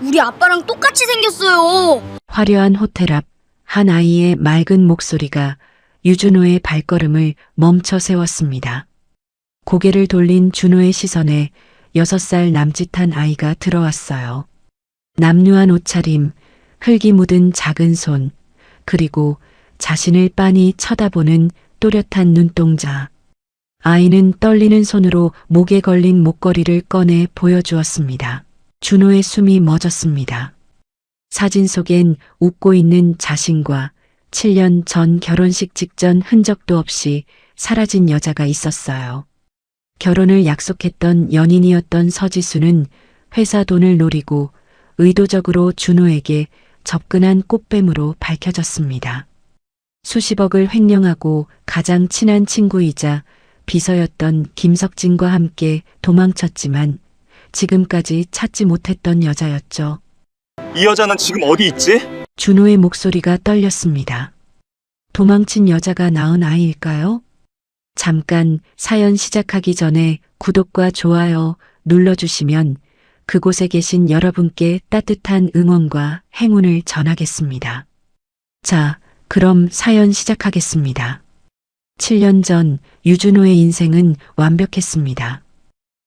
우리 아빠랑 똑같이 생겼어요. 화려한 호텔 앞 한 아이의 맑은 목소리가 유준호의 발걸음을 멈춰 세웠습니다. 고개를 돌린 준호의 시선에 6살 남짓한 아이가 들어왔어요. 남루한 옷차림, 흙이 묻은 작은 손, 그리고 자신을 빤히 쳐다보는 또렷한 눈동자. 아이는 떨리는 손으로 목에 걸린 목걸이를 꺼내 보여주었습니다. 준호의 숨이 멎었습니다. 사진 속엔 웃고 있는 자신과 7년 전 결혼식 직전 흔적도 없이 사라진 여자가 있었어요. 결혼을 약속했던 연인이었던 서지수는 회사 돈을 노리고 의도적으로 준호에게 접근한 꽃뱀으로 밝혀졌습니다. 수십억을 횡령하고 가장 친한 친구이자 비서였던 김석진과 함께 도망쳤지만 지금까지 찾지 못했던 여자였죠. 이 여자는 지금 어디 있지? 준호의 목소리가 떨렸습니다. 도망친 여자가 낳은 아이일까요? 잠깐 사연 시작하기 전에 구독과 좋아요 눌러주시면 그곳에 계신 여러분께 따뜻한 응원과 행운을 전하겠습니다. 자, 그럼 사연 시작하겠습니다. 7년 전 유준호의 인생은 완벽했습니다.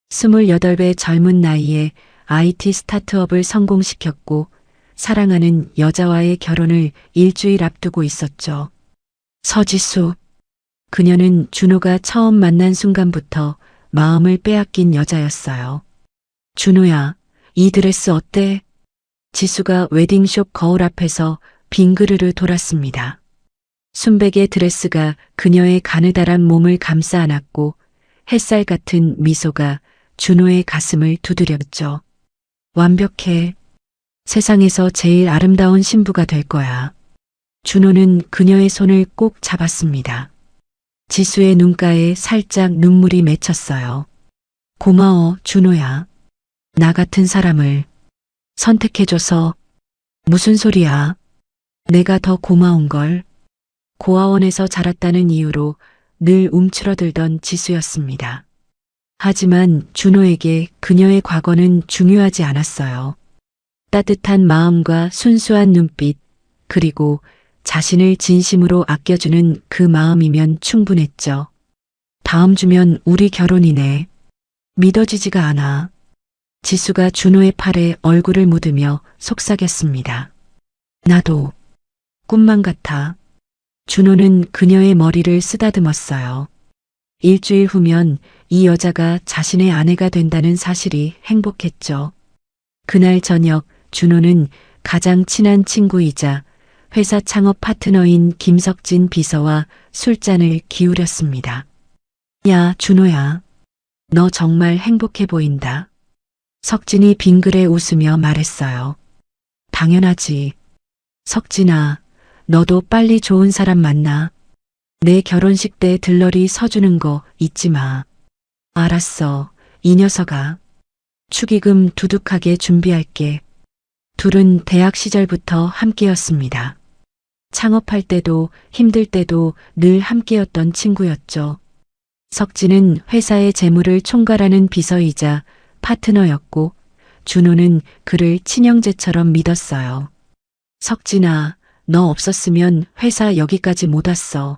28배 젊은 나이에 IT 스타트업을 성공시켰고 사랑하는 여자와의 결혼을 일주일 앞두고 있었죠. 서지수. 그녀는 준호가 처음 만난 순간부터 마음을 빼앗긴 여자였어요. 준호야, 이 드레스 어때? 지수가 웨딩숍 거울 앞에서 빙그르르 돌았습니다. 순백의 드레스가 그녀의 가느다란 몸을 감싸 안았고 햇살 같은 미소가 준호의 가슴을 두드렸죠. 완벽해. 세상에서 제일 아름다운 신부가 될 거야. 준호는 그녀의 손을 꼭 잡았습니다. 지수의 눈가에 살짝 눈물이 맺혔어요. 고마워, 준호야. 나 같은 사람을 선택해줘서. 무슨 소리야? 내가 더 고마운걸. 고아원에서 자랐다는 이유로 늘 움츠러들던 지수였습니다. 하지만 준호에게 그녀의 과거는 중요하지 않았어요. 따뜻한 마음과 순수한 눈빛, 그리고 자신을 진심으로 아껴주는 그 마음이면 충분했죠. 다음 주면 우리 결혼이네. 믿어지지가 않아. 지수가 준호의 팔에 얼굴을 묻으며 속삭였습니다. 나도 꿈만 같아. 준호는 그녀의 머리를 쓰다듬었어요. 일주일 후면 이 여자가 자신의 아내가 된다는 사실이 행복했죠. 그날 저녁 준호는 가장 친한 친구이자 회사 창업 파트너인 김석진 비서와 술잔을 기울였습니다. 야, 준호야. 너 정말 행복해 보인다. 석진이 빙그레 웃으며 말했어요. 당연하지. 석진아, 너도 빨리 좋은 사람 만나. 내 결혼식 때 들러리 서주는 거 잊지 마. 알았어, 이 녀석아. 축의금 두둑하게 준비할게. 둘은 대학 시절부터 함께였습니다. 창업할 때도 힘들 때도 늘 함께였던 친구였죠. 석진은 회사의 재물을 총괄하는 비서이자 파트너였고 준호는 그를 친형제처럼 믿었어요. 석진아, 너 없었으면 회사 여기까지 못 왔어.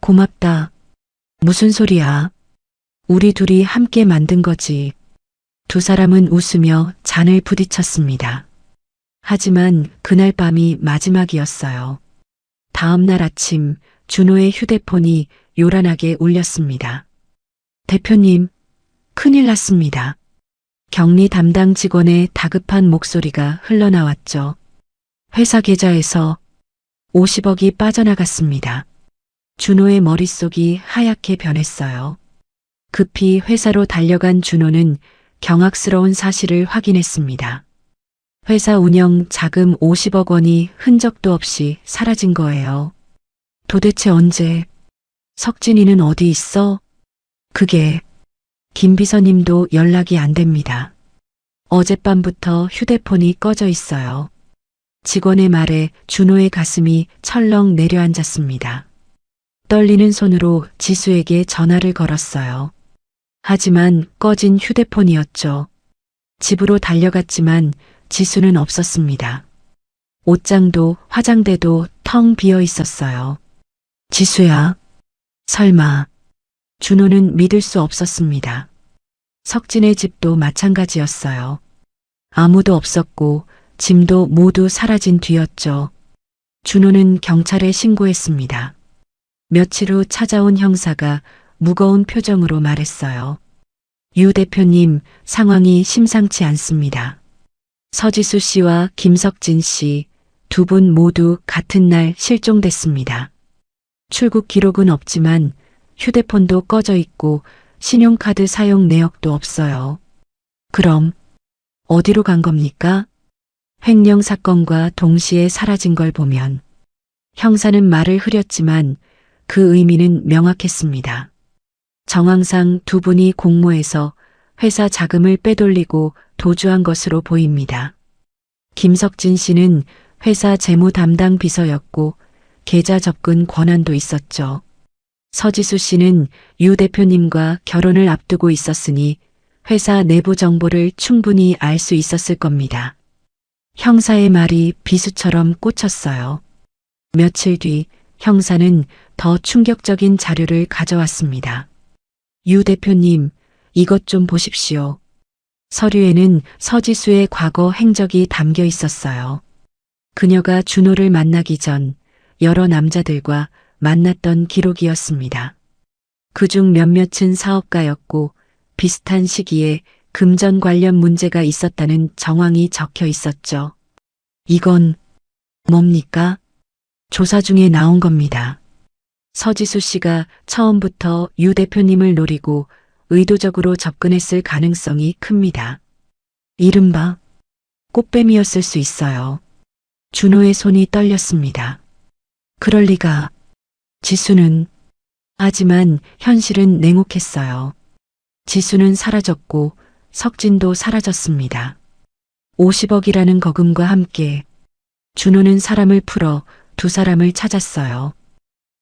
고맙다. 무슨 소리야? 우리 둘이 함께 만든 거지. 두 사람은 웃으며 잔을 부딪혔습니다. 하지만 그날 밤이 마지막이었어요. 다음 날 아침 준호의 휴대폰이 요란하게 울렸습니다. 대표님, 큰일 났습니다. 격리 담당 직원의 다급한 목소리가 흘러나왔죠. 회사 계좌에서 50억이 빠져나갔습니다. 준호의 머릿속이 하얗게 변했어요. 급히 회사로 달려간 준호는 경악스러운 사실을 확인했습니다. 회사 운영 자금 50억 원이 흔적도 없이 사라진 거예요. 도대체 언제? 석진이는 어디 있어? 그게 김 비서님도 연락이 안 됩니다. 어젯밤부터 휴대폰이 꺼져 있어요. 직원의 말에 준호의 가슴이 철렁 내려앉았습니다. 떨리는 손으로 지수에게 전화를 걸었어요. 하지만 꺼진 휴대폰이었죠. 집으로 달려갔지만 지수는 없었습니다. 옷장도 화장대도 텅 비어 있었어요. 지수야? 설마. 준호는 믿을 수 없었습니다. 석진의 집도 마찬가지였어요. 아무도 없었고 짐도 모두 사라진 뒤였죠. 준호는 경찰에 신고했습니다. 며칠 후 찾아온 형사가 무거운 표정으로 말했어요. 유 대표님, 상황이 심상치 않습니다. 서지수 씨와 김석진 씨 두 분 모두 같은 날 실종됐습니다. 출국 기록은 없지만 휴대폰도 꺼져 있고 신용카드 사용 내역도 없어요. 그럼 어디로 간 겁니까? 횡령 사건과 동시에 사라진 걸 보면 형사는 말을 흐렸지만 그 의미는 명확했습니다. 정황상 두 분이 공모해서 회사 자금을 빼돌리고 도주한 것으로 보입니다. 김석진 씨는 회사 재무 담당 비서였고 계좌 접근 권한도 있었죠. 서지수 씨는 유 대표님과 결혼을 앞두고 있었으니 회사 내부 정보를 충분히 알 수 있었을 겁니다. 형사의 말이 비수처럼 꽂혔어요. 며칠 뒤 형사는 더 충격적인 자료를 가져왔습니다. 유 대표님, 이것 좀 보십시오. 서류에는 서지수의 과거 행적이 담겨 있었어요. 그녀가 준호를 만나기 전 여러 남자들과 만났던 기록이었습니다. 그중 몇몇은 사업가였고 비슷한 시기에 금전 관련 문제가 있었다는 정황이 적혀 있었죠. 이건 뭡니까? 조사 중에 나온 겁니다. 서지수 씨가 처음부터 유 대표님을 노리고 의도적으로 접근했을 가능성이 큽니다. 이른바 꽃뱀이었을 수 있어요. 준호의 손이 떨렸습니다. 그럴 리가. 지수는. 하지만 현실은 냉혹했어요. 지수는 사라졌고 석진도 사라졌습니다. 50억이라는 거금과 함께 준호는 사람을 풀어 두 사람을 찾았어요.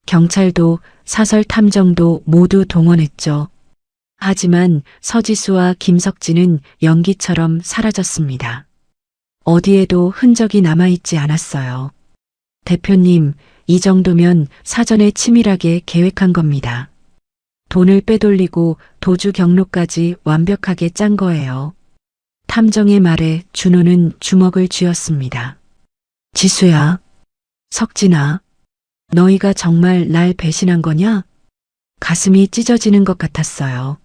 경찰도 사설 탐정도 모두 동원했죠. 하지만 서지수와 김석진은 연기처럼 사라졌습니다. 어디에도 흔적이 남아있지 않았어요. 대표님, 이 정도면 사전에 치밀하게 계획한 겁니다. 돈을 빼돌리고 도주 경로까지 완벽하게 짠 거예요. 탐정의 말에 준호는 주먹을 쥐었습니다. 지수야, 석진아, 너희가 정말 날 배신한 거냐? 가슴이 찢어지는 것 같았어요.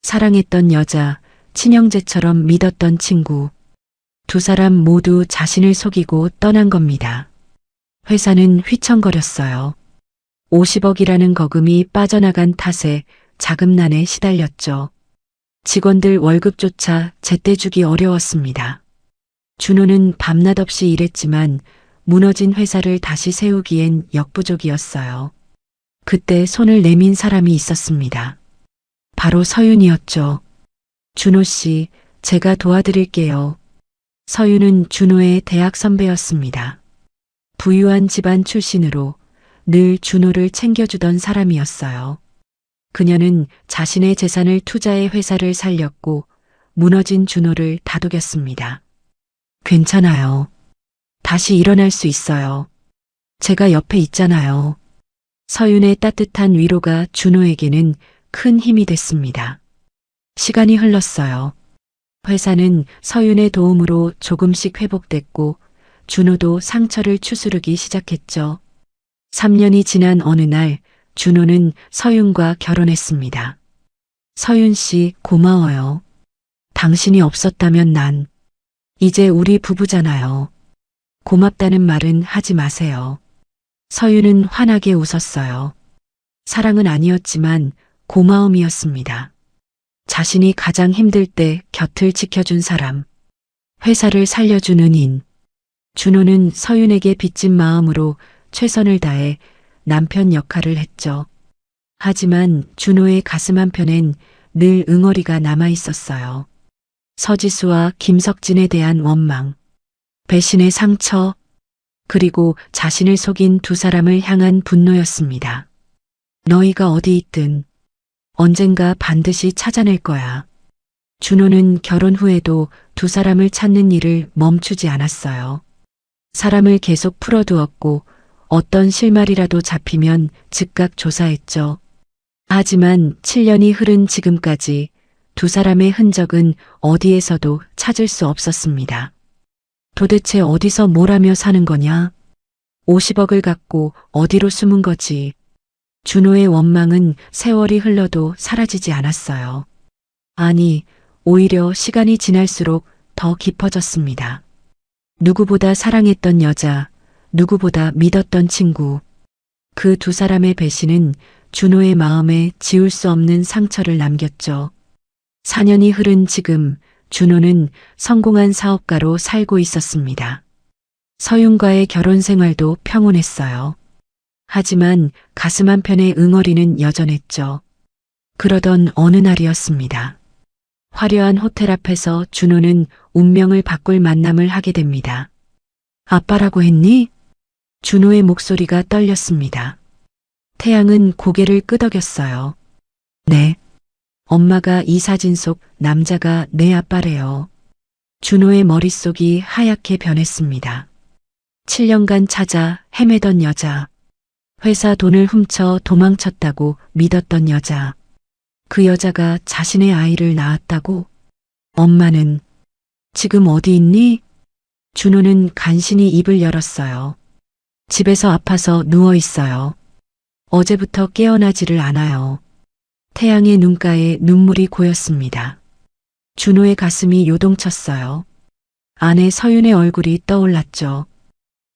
사랑했던 여자, 친형제처럼 믿었던 친구. 두 사람 모두 자신을 속이고 떠난 겁니다. 회사는 휘청거렸어요. 50억이라는 거금이 빠져나간 탓에 자금난에 시달렸죠. 직원들 월급조차 제때 주기 어려웠습니다. 준호는 밤낮 없이 일했지만 무너진 회사를 다시 세우기엔 역부족이었어요. 그때 손을 내민 사람이 있었습니다. 바로 서윤이었죠. 준호 씨, 제가 도와드릴게요. 서윤은 준호의 대학 선배였습니다. 부유한 집안 출신으로 늘 준호를 챙겨주던 사람이었어요. 그녀는 자신의 재산을 투자해 회사를 살렸고 무너진 준호를 다독였습니다. 괜찮아요. 다시 일어날 수 있어요. 제가 옆에 있잖아요. 서윤의 따뜻한 위로가 준호에게는 큰 힘이 됐습니다. 시간이 흘렀어요. 회사는 서윤의 도움으로 조금씩 회복됐고 준호도 상처를 추스르기 시작했죠. 3년이 지난 어느 날 준호는 서윤과 결혼했습니다. 서윤 씨, 고마워요. 당신이 없었다면 난 이제 우리 부부잖아요. 고맙다는 말은 하지 마세요. 서윤은 환하게 웃었어요. 사랑은 아니었지만 고마움이었습니다. 자신이 가장 힘들 때 곁을 지켜준 사람, 회사를 살려준 은인. 준호는 서윤에게 빚진 마음으로 최선을 다해 남편 역할을 했죠. 하지만 준호의 가슴 한편엔 늘 응어리가 남아 있었어요. 서지수와 김석진에 대한 원망, 배신의 상처, 그리고 자신을 속인 두 사람을 향한 분노였습니다. 너희가 어디 있든 언젠가 반드시 찾아낼 거야. 준호는 결혼 후에도 두 사람을 찾는 일을 멈추지 않았어요. 사람을 계속 풀어두었고 어떤 실마리라도 잡히면 즉각 조사했죠. 하지만 7년이 흐른 지금까지 두 사람의 흔적은 어디에서도 찾을 수 없었습니다. 도대체 어디서 뭘 하며 사는 거냐? 50억을 갖고 어디로 숨은 거지? 준호의 원망은 세월이 흘러도 사라지지 않았어요. 아니, 오히려 시간이 지날수록 더 깊어졌습니다. 누구보다 사랑했던 여자, 누구보다 믿었던 친구. 그 두 사람의 배신은 준호의 마음에 지울 수 없는 상처를 남겼죠. 4년이 흐른 지금 준호는 성공한 사업가로 살고 있었습니다. 서윤과의 결혼 생활도 평온했어요. 하지만 가슴 한편의 응어리는 여전했죠. 그러던 어느 날이었습니다. 화려한 호텔 앞에서 준호는 운명을 바꿀 만남을 하게 됩니다. 아빠라고 했니? 준호의 목소리가 떨렸습니다. 태양은 고개를 끄덕였어요. 네. 엄마가 이 사진 속 남자가 내 아빠래요. 준호의 머릿속이 하얗게 변했습니다. 7년간 찾아 헤매던 여자. 회사 돈을 훔쳐 도망쳤다고 믿었던 여자. 그 여자가 자신의 아이를 낳았다고? 엄마는 지금 어디 있니? 준호는 간신히 입을 열었어요. 집에서 아파서 누워 있어요. 어제부터 깨어나지를 않아요. 태양의 눈가에 눈물이 고였습니다. 준호의 가슴이 요동쳤어요. 아내 서윤의 얼굴이 떠올랐죠.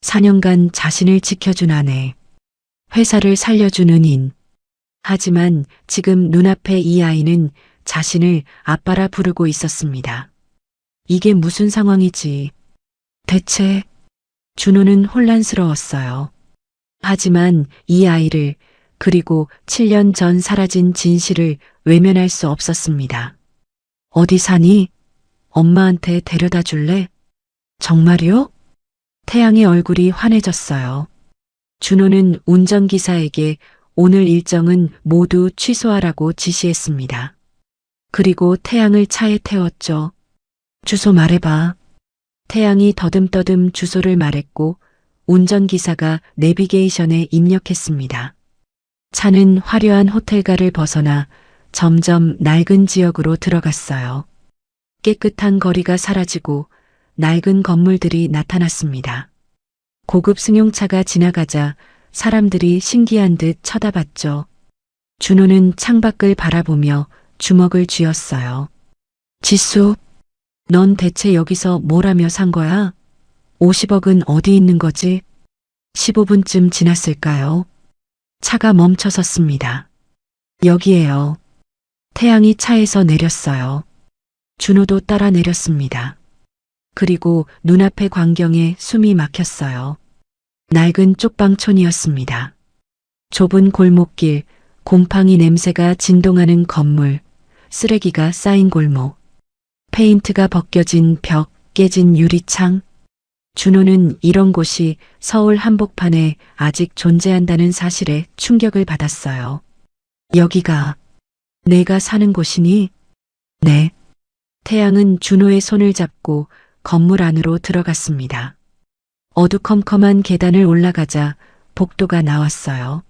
4년간 자신을 지켜준 아내. 회사를 살려준 은인. 하지만 지금 눈앞에 이 아이는 자신을 아빠라 부르고 있었습니다. 이게 무슨 상황이지? 대체? 준호는 혼란스러웠어요. 하지만 이 아이를 그리고 7년 전 사라진 진실을 외면할 수 없었습니다. 어디 사니? 엄마한테 데려다 줄래? 정말요? 태양의 얼굴이 환해졌어요. 준호는 운전기사에게 오늘 일정은 모두 취소하라고 지시했습니다. 그리고 태양을 차에 태웠죠. 주소 말해봐. 태양이 더듬더듬 주소를 말했고 운전기사가 내비게이션에 입력했습니다. 차는 화려한 호텔가를 벗어나 점점 낡은 지역으로 들어갔어요. 깨끗한 거리가 사라지고 낡은 건물들이 나타났습니다. 고급 승용차가 지나가자 사람들이 신기한 듯 쳐다봤죠. 준호는 창밖을 바라보며 주먹을 쥐었어요. 지수, 넌 대체 여기서 뭘 하며 산 거야? 50억은 어디 있는 거지? 15분쯤 지났을까요? 차가 멈춰 섰습니다. 여기에요. 태양이 차에서 내렸어요. 준호도 따라 내렸습니다. 그리고 눈앞의 광경에 숨이 막혔어요. 낡은 쪽방촌이었습니다. 좁은 골목길, 곰팡이 냄새가 진동하는 건물, 쓰레기가 쌓인 골목, 페인트가 벗겨진 벽, 깨진 유리창. 준호는 이런 곳이 서울 한복판에 아직 존재한다는 사실에 충격을 받았어요. 여기가 내가 사는 곳이니? 네. 태양은 준호의 손을 잡고 건물 안으로 들어갔습니다. 어두컴컴한 계단을 올라가자 복도가 나왔어요.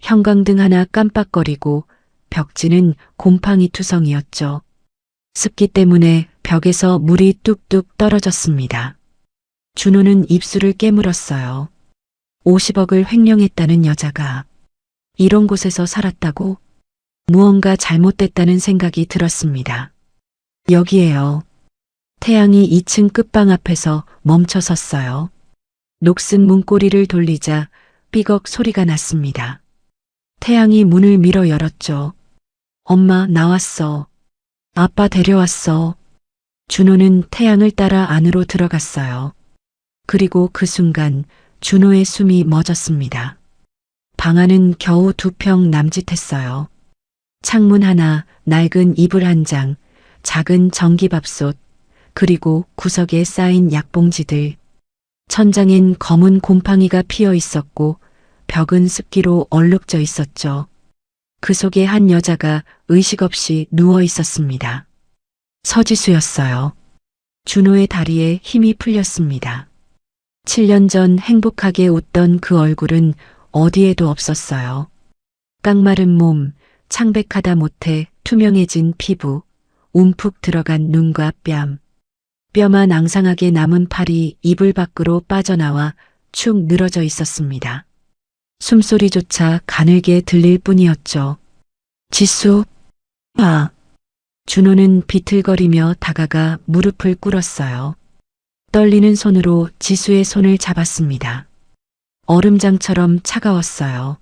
형광등 하나 깜빡거리고 벽지는 곰팡이 투성이었죠. 습기 때문에 벽에서 물이 뚝뚝 떨어졌습니다. 준호는 입술을 깨물었어요. 50억을 횡령했다는 여자가 이런 곳에서 살았다고? 무언가 잘못됐다는 생각이 들었습니다. 여기에요. 태양이 2층 끝방 앞에서 멈춰 섰어요. 녹슨 문고리를 돌리자 삐걱 소리가 났습니다. 태양이 문을 밀어 열었죠. 엄마, 나왔어. 아빠 데려왔어. 준호는 태양을 따라 안으로 들어갔어요. 그리고 그 순간 준호의 숨이 멎었습니다. 방 안은 겨우 2평 남짓했어요. 창문 하나, 낡은 이불 한 장, 작은 전기밥솥, 그리고 구석에 쌓인 약봉지들. 천장엔 검은 곰팡이가 피어 있었고 벽은 습기로 얼룩져 있었죠. 그 속에 한 여자가 의식 없이 누워 있었습니다. 서지수였어요. 준호의 다리에 힘이 풀렸습니다. 7년 전 행복하게 웃던 그 얼굴은 어디에도 없었어요. 깡마른 몸, 창백하다 못해 투명해진 피부, 움푹 들어간 눈과 뺨, 뼈만 앙상하게 남은 팔이 이불 밖으로 빠져나와 축 늘어져 있었습니다. 숨소리조차 가늘게 들릴 뿐이었죠. 지수, 아. 준호는 비틀거리며 다가가 무릎을 꿇었어요. 떨리는 손으로 지수의 손을 잡았습니다. 얼음장처럼 차가웠어요.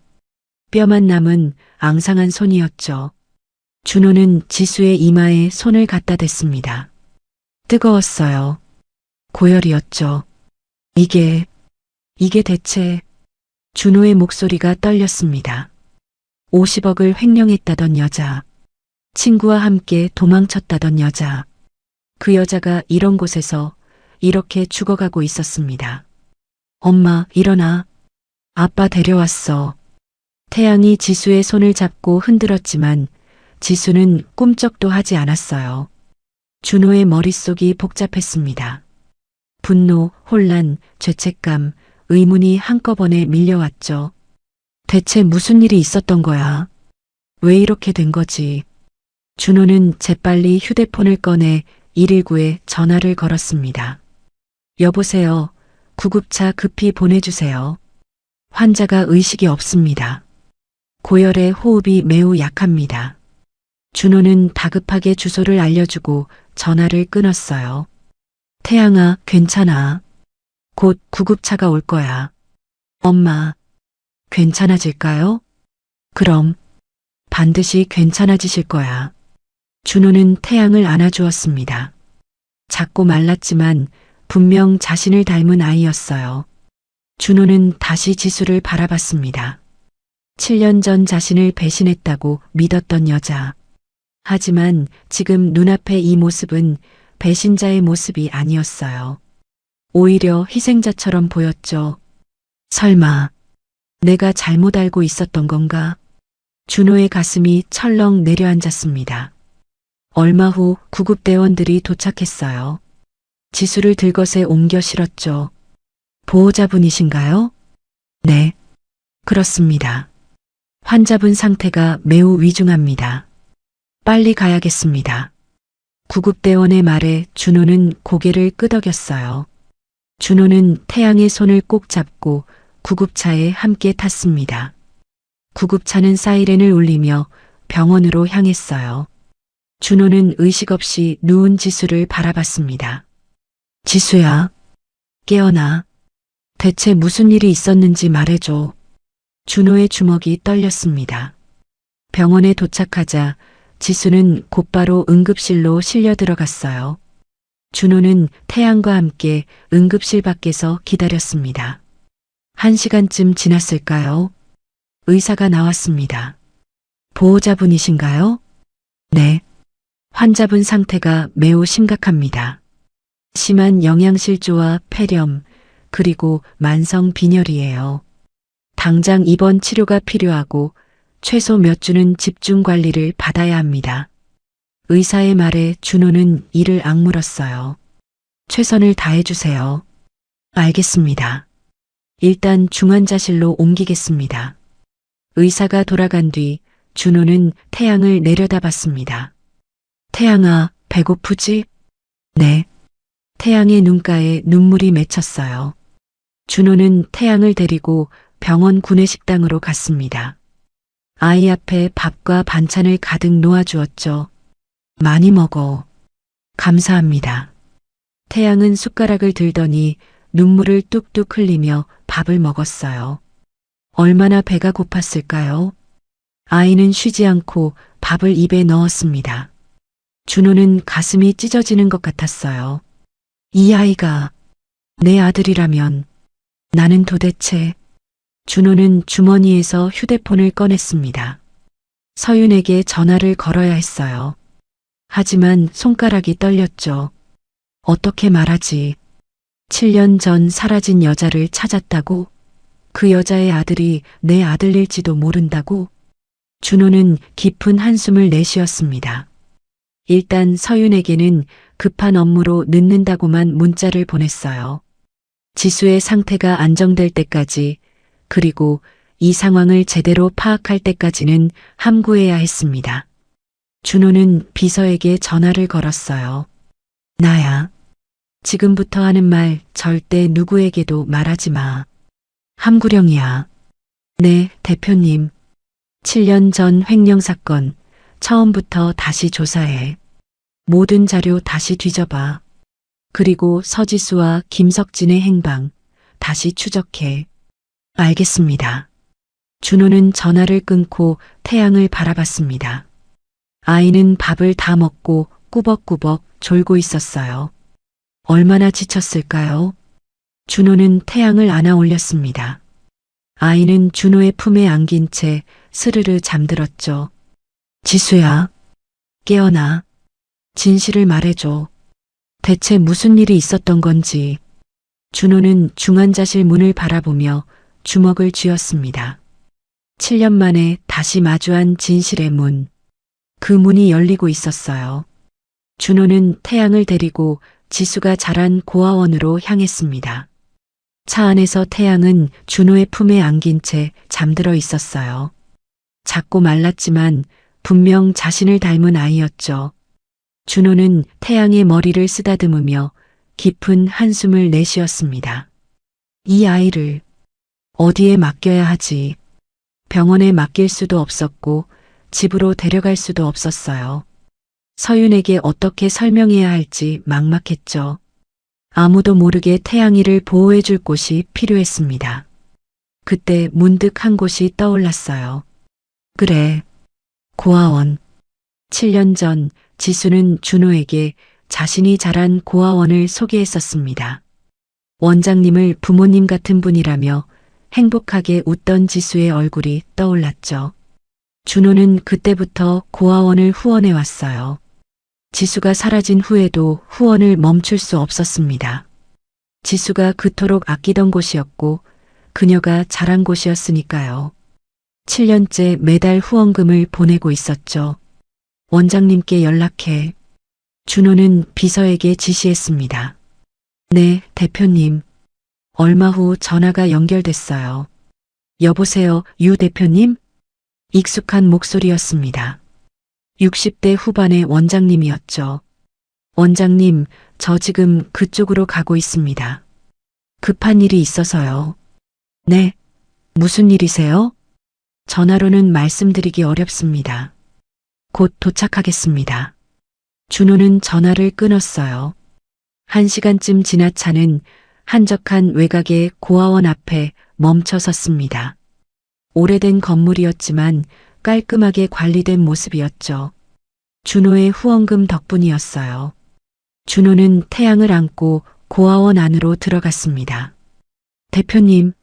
뼈만 남은 앙상한 손이었죠. 준호는 지수의 이마에 손을 갖다 댔습니다. 뜨거웠어요. 고열이었죠. 이게 대체... 준호의 목소리가 떨렸습니다. 50억을 횡령했다던 여자, 친구와 함께 도망쳤다던 여자, 그 여자가 이런 곳에서 이렇게 죽어가고 있었습니다. 엄마, 일어나. 아빠 데려왔어. 태양이 지수의 손을 잡고 흔들었지만 지수는 꿈쩍도 하지 않았어요. 준호의 머릿속이 복잡했습니다. 분노, 혼란, 죄책감, 의문이 한꺼번에 밀려왔죠. 대체 무슨 일이 있었던 거야? 왜 이렇게 된 거지? 준호는 재빨리 휴대폰을 꺼내 119에 전화를 걸었습니다. 여보세요. 구급차 급히 보내주세요. 환자가 의식이 없습니다. 고열의 호흡이 매우 약합니다. 준호는 다급하게 주소를 알려주고 전화를 끊었어요. 태양아, 괜찮아. 곧 구급차가 올 거야. 엄마, 괜찮아질까요? 그럼 반드시 괜찮아지실 거야. 준호는 태양을 안아주었습니다. 작고 말랐지만 분명 자신을 닮은 아이였어요. 준호는 다시 지수를 바라봤습니다. 7년 전 자신을 배신했다고 믿었던 여자. 하지만 지금 눈앞의 이 모습은 배신자의 모습이 아니었어요. 오히려 희생자처럼 보였죠. 설마 내가 잘못 알고 있었던 건가? 준호의 가슴이 철렁 내려앉았습니다. 얼마 후 구급대원들이 도착했어요. 지수를 들것에 옮겨 실었죠. 보호자분이신가요? 네, 그렇습니다. 환자분 상태가 매우 위중합니다. 빨리 가야겠습니다. 구급대원의 말에 준호는 고개를 끄덕였어요. 준호는 태양의 손을 꼭 잡고 구급차에 함께 탔습니다. 구급차는 사이렌을 울리며 병원으로 향했어요. 준호는 의식 없이 누운 지수를 바라봤습니다. 지수야, 깨어나. 대체 무슨 일이 있었는지 말해줘. 준호의 주먹이 떨렸습니다. 병원에 도착하자 지수는 곧바로 응급실로 실려 들어갔어요. 준호는 태양과 함께 응급실 밖에서 기다렸습니다. 1시간쯤 지났을까요? 의사가 나왔습니다. 보호자분이신가요? 네. 환자분 상태가 매우 심각합니다. 심한 영양실조와 폐렴, 그리고 만성 빈혈이에요. 당장 입원 치료가 필요하고 최소 몇 주는 집중 관리를 받아야 합니다. 의사의 말에 준호는 이를 악물었어요. 최선을 다해주세요. 알겠습니다. 일단 중환자실로 옮기겠습니다. 의사가 돌아간 뒤 준호는 태양을 내려다봤습니다. 태양아, 배고프지? 네. 태양의 눈가에 눈물이 맺혔어요. 준호는 태양을 데리고 병원 구내식당으로 갔습니다. 아이 앞에 밥과 반찬을 가득 놓아주었죠. 많이 먹어. 감사합니다. 태양은 숟가락을 들더니 눈물을 뚝뚝 흘리며 밥을 먹었어요. 얼마나 배가 고팠을까요? 아이는 쉬지 않고 밥을 입에 넣었습니다. 준호는 가슴이 찢어지는 것 같았어요. 이 아이가 내 아들이라면 나는 도대체... 준호는 주머니에서 휴대폰을 꺼냈습니다. 서윤에게 전화를 걸어야 했어요. 하지만 손가락이 떨렸죠. 어떻게 말하지? 7년 전 사라진 여자를 찾았다고? 그 여자의 아들이 내 아들일지도 모른다고? 준호는 깊은 한숨을 내쉬었습니다. 일단 서윤에게는 급한 업무로 늦는다고만 문자를 보냈어요. 지수의 상태가 안정될 때까지, 그리고 이 상황을 제대로 파악할 때까지는 함구해야 했습니다. 준호는 비서에게 전화를 걸었어요. 나야. 지금부터 하는 말 절대 누구에게도 말하지 마. 함구령이야. 네, 대표님. 7년 전 횡령 사건, 처음부터 다시 조사해. 모든 자료 다시 뒤져봐. 그리고 서지수와 김석진의 행방, 다시 추적해. 알겠습니다. 준호는 전화를 끊고 태양을 바라봤습니다. 아이는 밥을 다 먹고 꾸벅꾸벅 졸고 있었어요. 얼마나 지쳤을까요? 준호는 태양을 안아 올렸습니다. 아이는 준호의 품에 안긴 채 스르르 잠들었죠. 지수야, 깨어나. 진실을 말해줘. 대체 무슨 일이 있었던 건지. 준호는 중환자실 문을 바라보며 주먹을 쥐었습니다. 7년 만에 다시 마주한 진실의 문. 그 문이 열리고 있었어요. 준호는 태양을 데리고 지수가 자란 고아원으로 향했습니다. 차 안에서 태양은 준호의 품에 안긴 채 잠들어 있었어요. 작고 말랐지만 분명 자신을 닮은 아이였죠. 준호는 태양의 머리를 쓰다듬으며 깊은 한숨을 내쉬었습니다. 이 아이를 어디에 맡겨야 하지? 병원에 맡길 수도 없었고 집으로 데려갈 수도 없었어요. 서윤에게 어떻게 설명해야 할지 막막했죠. 아무도 모르게 태양이를 보호해 줄 곳이 필요했습니다. 그때 문득 한 곳이 떠올랐어요. 그래, 고아원. 7년 전 지수는 준호에게 자신이 자란 고아원을 소개했었습니다. 원장님을 부모님 같은 분이라며 행복하게 웃던 지수의 얼굴이 떠올랐죠. 준호는 그때부터 고아원을 후원해 왔어요. 지수가 사라진 후에도 후원을 멈출 수 없었습니다. 지수가 그토록 아끼던 곳이었고 그녀가 자란 곳이었으니까요. 7년째 매달 후원금을 보내고 있었죠. 원장님께 연락해. 준호는 비서에게 지시했습니다. 네, 대표님. 얼마 후 전화가 연결됐어요. 여보세요, 유 대표님? 익숙한 목소리였습니다. 60대 후반의 원장님이었죠. 원장님, 저 지금 그쪽으로 가고 있습니다. 급한 일이 있어서요. 네, 무슨 일이세요? 전화로는 말씀드리기 어렵습니다. 곧 도착하겠습니다. 준호는 전화를 끊었어요. 1시간쯤 지나 차는 한적한 외곽의 고아원 앞에 멈춰 섰습니다. 오래된 건물이었지만 깔끔하게 관리된 모습이었죠. 준호의 후원금 덕분이었어요. 준호는 태양을 안고 고아원 안으로 들어갔습니다. 대표님,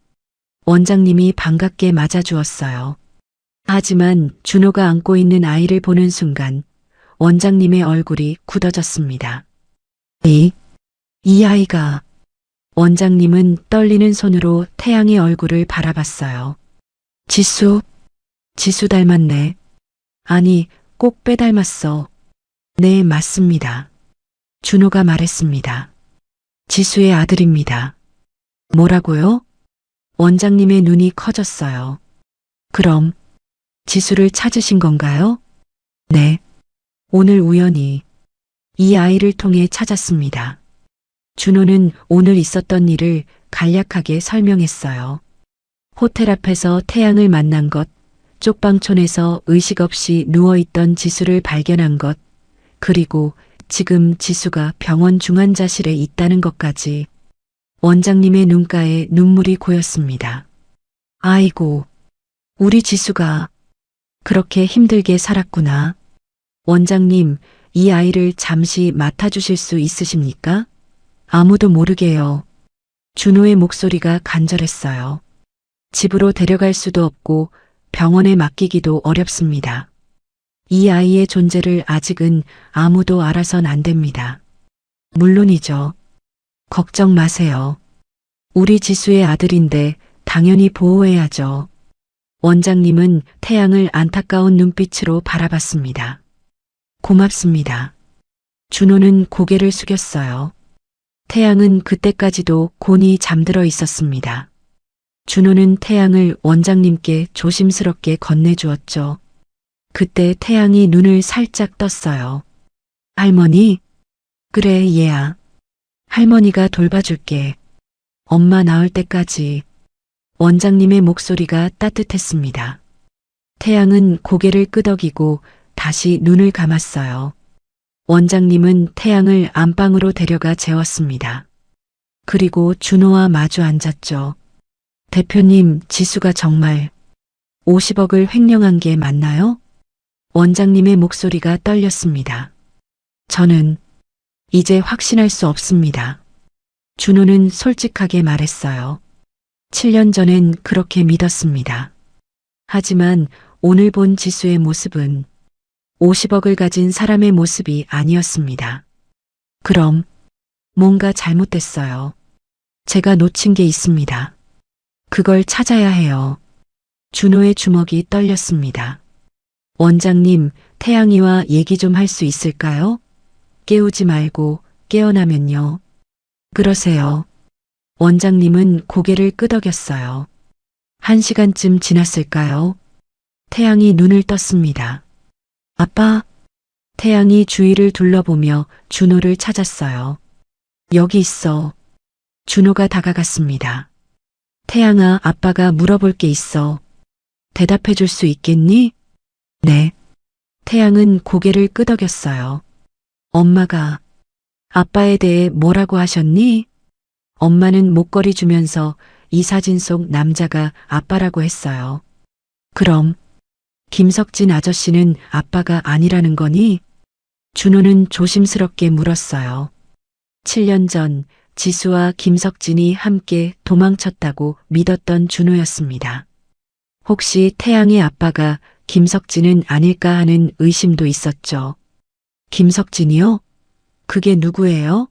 원장님이 반갑게 맞아주었어요. 하지만 준호가 안고 있는 아이를 보는 순간 원장님의 얼굴이 굳어졌습니다. 이 아이가... 원장님은 떨리는 손으로 태양의 얼굴을 바라봤어요. 지수 닮았네. 아니, 꼭 빼닮았어. 네, 맞습니다. 준호가 말했습니다. 지수의 아들입니다. 뭐라고요? 원장님의 눈이 커졌어요. 그럼 지수를 찾으신 건가요? 네. 오늘 우연히 이 아이를 통해 찾았습니다. 준호는 오늘 있었던 일을 간략하게 설명했어요. 호텔 앞에서 태양을 만난 것, 쪽방촌에서 의식 없이 누워있던 지수를 발견한 것, 그리고 지금 지수가 병원 중환자실에 있다는 것까지. 원장님의 눈가에 눈물이 고였습니다. 아이고, 우리 지수가 그렇게 힘들게 살았구나. 원장님, 이 아이를 잠시 맡아주실 수 있으십니까? 아무도 모르게요. 준호의 목소리가 간절했어요. 집으로 데려갈 수도 없고 병원에 맡기기도 어렵습니다. 이 아이의 존재를 아직은 아무도 알아선 안 됩니다. 물론이죠. 걱정 마세요. 우리 지수의 아들인데 당연히 보호해야죠. 원장님은 태양을 안타까운 눈빛으로 바라봤습니다. 고맙습니다. 준호는 고개를 숙였어요. 태양은 그때까지도 곤히 잠들어 있었습니다. 준호는 태양을 원장님께 조심스럽게 건네주었죠. 그때 태양이 눈을 살짝 떴어요. 할머니? 그래, 얘야. 할머니가 돌봐줄게. 엄마 나을 때까지. 원장님의 목소리가 따뜻했습니다. 태양은 고개를 끄덕이고 다시 눈을 감았어요. 원장님은 태양을 안방으로 데려가 재웠습니다. 그리고 준호와 마주 앉았죠. 대표님, 지수가 정말 50억을 횡령한 게 맞나요? 원장님의 목소리가 떨렸습니다. 저는 이제 확신할 수 없습니다. 준호는 솔직하게 말했어요. 7년 전엔 그렇게 믿었습니다. 하지만 오늘 본 지수의 모습은 50억을 가진 사람의 모습이 아니었습니다. 그럼 뭔가 잘못됐어요. 제가 놓친 게 있습니다. 그걸 찾아야 해요. 준호의 주먹이 떨렸습니다. 원장님, 태양이와 얘기 좀 할 수 있을까요? 깨우지 말고 깨어나면요. 그러세요. 원장님은 고개를 끄덕였어요. 1시간쯤 지났을까요? 태양이 눈을 떴습니다. 아빠? 태양이 주위를 둘러보며 준호를 찾았어요. 여기 있어. 준호가 다가갔습니다. 태양아, 아빠가 물어볼 게 있어. 대답해 줄 수 있겠니? 네. 태양은 고개를 끄덕였어요. 엄마가 아빠에 대해 뭐라고 하셨니? 엄마는 목걸이 주면서 이 사진 속 남자가 아빠라고 했어요. 그럼 김석진 아저씨는 아빠가 아니라는 거니? 준호는 조심스럽게 물었어요. 7년 전 지수와 김석진이 함께 도망쳤다고 믿었던 준호였습니다. 혹시 태양의 아빠가 김석진은 아닐까 하는 의심도 있었죠. 김석진이요? 그게 누구예요?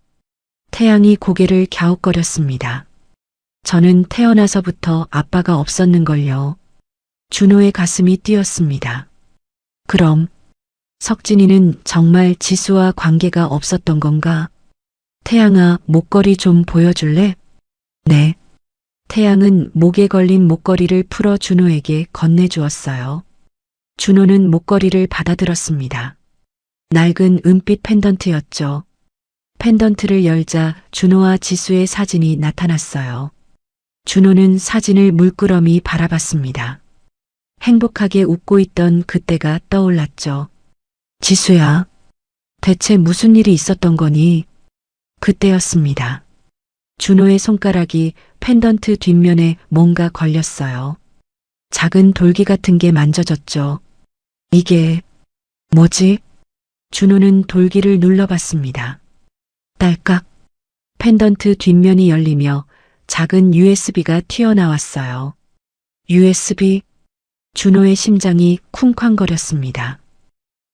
태양이 고개를 갸웃거렸습니다. 저는 태어나서부터 아빠가 없었는걸요. 준호의 가슴이 뛰었습니다. 그럼 석진이는 정말 지수와 관계가 없었던 건가? 태양아, 목걸이 좀 보여줄래? 네. 태양은 목에 걸린 목걸이를 풀어 준호에게 건네주었어요. 준호는 목걸이를 받아들었습니다. 낡은 은빛 펜던트였죠. 펜던트를 열자 준호와 지수의 사진이 나타났어요. 준호는 사진을 물끄러미 바라봤습니다. 행복하게 웃고 있던 그때가 떠올랐죠. 지수야, 대체 무슨 일이 있었던 거니? 그때였습니다. 준호의 손가락이 펜던트 뒷면에 뭔가 걸렸어요. 작은 돌기 같은 게 만져졌죠. 이게 뭐지? 준호는 돌기를 눌러봤습니다. 딸깍. 펜던트 뒷면이 열리며 작은 USB가 튀어나왔어요. USB? 준호의 심장이 쿵쾅거렸습니다.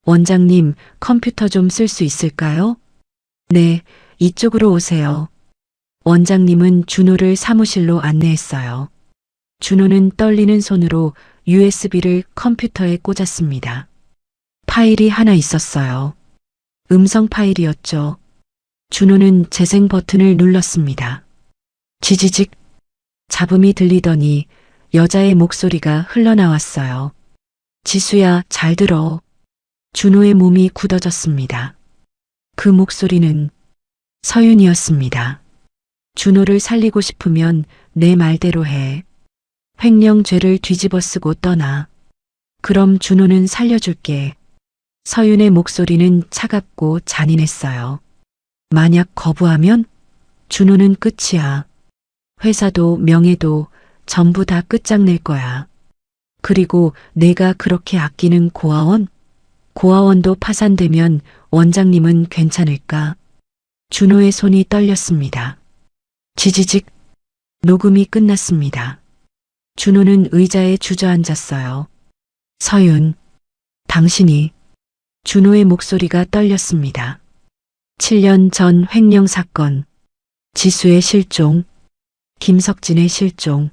원장님, 컴퓨터 좀 쓸 수 있을까요? 네, 이쪽으로 오세요. 원장님은 준호를 사무실로 안내했어요. 준호는 떨리는 손으로 USB를 컴퓨터에 꽂았습니다. 파일이 하나 있었어요. 음성 파일이었죠. 준호는 재생 버튼을 눌렀습니다. 지지직. 잡음이 들리더니 여자의 목소리가 흘러나왔어요. 지수야, 잘 들어. 준호의 몸이 굳어졌습니다. 그 목소리는 서윤이었습니다. 준호를 살리고 싶으면 내 말대로 해. 횡령죄를 뒤집어쓰고 떠나. 그럼 준호는 살려줄게. 서윤의 목소리는 차갑고 잔인했어요. 만약 거부하면 준호는 끝이야. 회사도 명예도 전부 다 끝장낼 거야. 그리고 내가 그렇게 아끼는 고아원? 고아원도 파산되면 원장님은 괜찮을까? 준호의 손이 떨렸습니다. 지지직. 녹음이 끝났습니다. 준호는 의자에 주저앉았어요. 서윤, 당신이. 준호의 목소리가 떨렸습니다. 7년 전 횡령 사건, 지수의 실종, 김석진의 실종,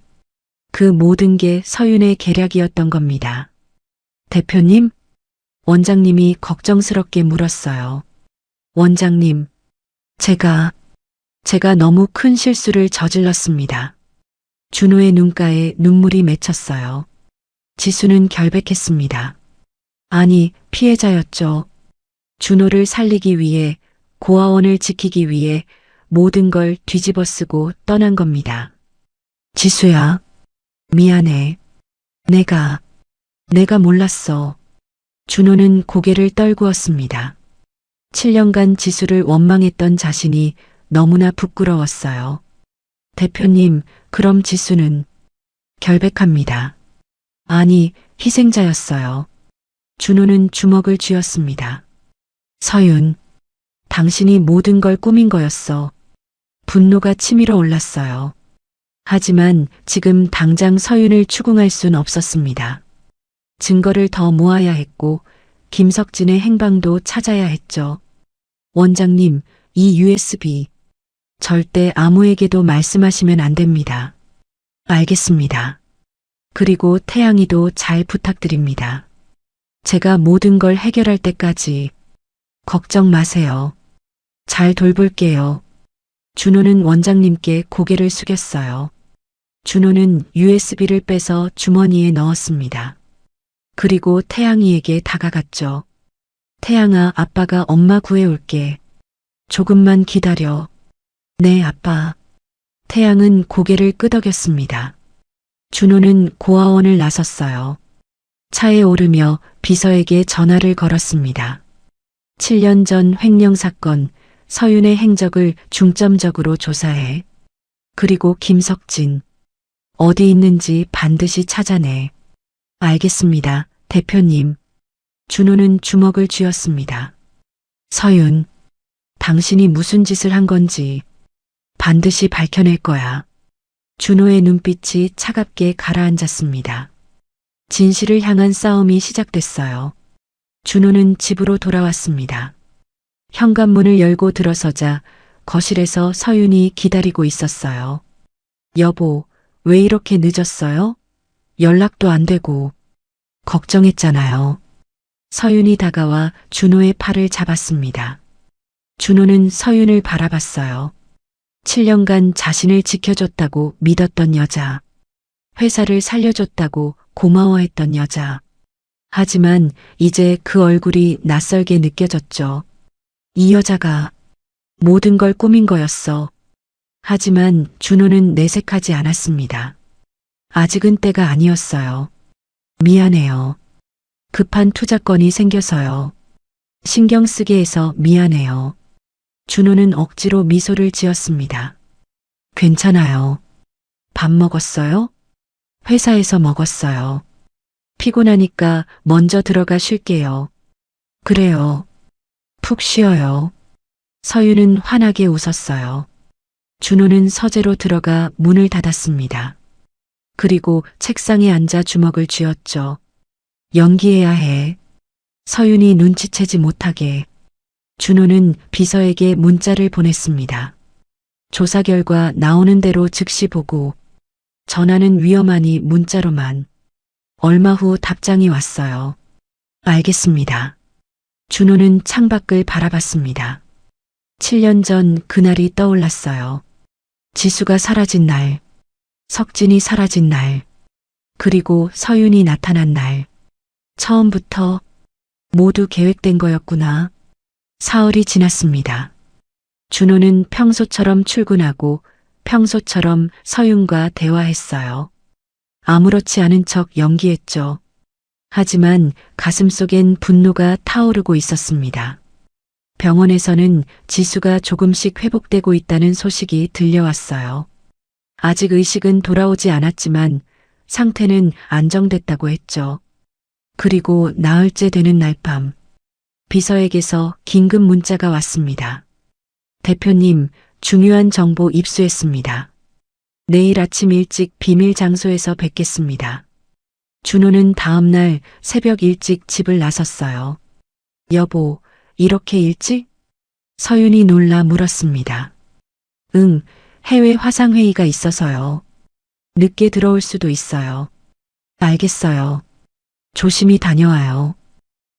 그 모든 게 서윤의 계략이었던 겁니다. 대표님? 원장님이 걱정스럽게 물었어요. 원장님, 제가 너무 큰 실수를 저질렀습니다. 준호의 눈가에 눈물이 맺혔어요. 지수는 결백했습니다. 아니, 피해자였죠. 준호를 살리기 위해, 고아원을 지키기 위해 모든 걸 뒤집어쓰고 떠난 겁니다. 지수야, 미안해. 내가 몰랐어. 준호는 고개를 떨구었습니다. 7년간 지수를 원망했던 자신이 너무나 부끄러웠어요. 대표님, 그럼 지수는 결백합니다. 아니, 희생자였어요. 준호는 주먹을 쥐었습니다. 서윤, 당신이 모든 걸 꾸민 거였어. 분노가 치밀어 올랐어요. 하지만 지금 당장 서윤을 추궁할 순 없었습니다. 증거를 더 모아야 했고 김석진의 행방도 찾아야 했죠. 원장님, 이 USB 절대 아무에게도 말씀하시면 안 됩니다. 알겠습니다. 그리고 태양이도 잘 부탁드립니다. 제가 모든 걸 해결할 때까지 걱정 마세요. 잘 돌볼게요. 준호는 원장님께 고개를 숙였어요. 준호는 USB를 빼서 주머니에 넣었습니다. 그리고 태양이에게 다가갔죠. 태양아, 아빠가 엄마 구해올게. 조금만 기다려. 네, 아빠. 태양은 고개를 끄덕였습니다. 준호는 고아원을 나섰어요. 차에 오르며 비서에게 전화를 걸었습니다. 7년 전 횡령 사건, 서윤의 행적을 중점적으로 조사해. 그리고 김석진, 어디 있는지 반드시 찾아내. 알겠습니다, 대표님. 준호는 주먹을 쥐었습니다. 서윤, 당신이 무슨 짓을 한 건지 반드시 밝혀낼 거야. 준호의 눈빛이 차갑게 가라앉았습니다. 진실을 향한 싸움이 시작됐어요. 준호는 집으로 돌아왔습니다. 현관문을 열고 들어서자 거실에서 서윤이 기다리고 있었어요. 여보, 왜 이렇게 늦었어요? 연락도 안 되고. 걱정했잖아요. 서윤이 다가와 준호의 팔을 잡았습니다. 준호는 서윤을 바라봤어요. 7년간 자신을 지켜줬다고 믿었던 여자. 회사를 살려줬다고 고마워했던 여자. 하지만 이제 그 얼굴이 낯설게 느껴졌죠. 이 여자가 모든 걸 꾸민 거였어. 하지만 준호는 내색하지 않았습니다. 아직은 때가 아니었어요. 미안해요. 급한 투자건이 생겨서요. 신경 쓰게 해서 미안해요. 준호는 억지로 미소를 지었습니다. 괜찮아요. 밥 먹었어요? 회사에서 먹었어요. 피곤하니까 먼저 들어가 쉴게요. 그래요. 푹 쉬어요. 서윤은 환하게 웃었어요. 준호는 서재로 들어가 문을 닫았습니다. 그리고 책상에 앉아 주먹을 쥐었죠. 연기해야 해. 서윤이 눈치채지 못하게. 준호는 비서에게 문자를 보냈습니다. 조사 결과 나오는 대로 즉시 보고. 전화는 위험하니 문자로만. 얼마 후 답장이 왔어요. 알겠습니다. 준호는 창밖을 바라봤습니다. 7년 전 그날이 떠올랐어요. 지수가 사라진 날, 석진이 사라진 날, 그리고 서윤이 나타난 날. 처음부터 모두 계획된 거였구나. 사흘이 지났습니다. 준호는 평소처럼 출근하고 평소처럼 서윤과 대화했어요. 아무렇지 않은 척 연기했죠. 하지만 가슴속엔 분노가 타오르고 있었습니다. 병원에서는 지수가 조금씩 회복되고 있다는 소식이 들려왔어요. 아직 의식은 돌아오지 않았지만 상태는 안정됐다고 했죠. 그리고 나흘째 되는 날 밤, 비서에게서 긴급 문자가 왔습니다. 대표님, 중요한 정보 입수했습니다. 내일 아침 일찍 비밀 장소에서 뵙겠습니다. 준호는 다음 날 새벽 일찍 집을 나섰어요. 여보, 이렇게 일찍? 서윤이 놀라 물었습니다. 응, 해외 화상회의가 있어서요. 늦게 들어올 수도 있어요. 알겠어요. 조심히 다녀와요.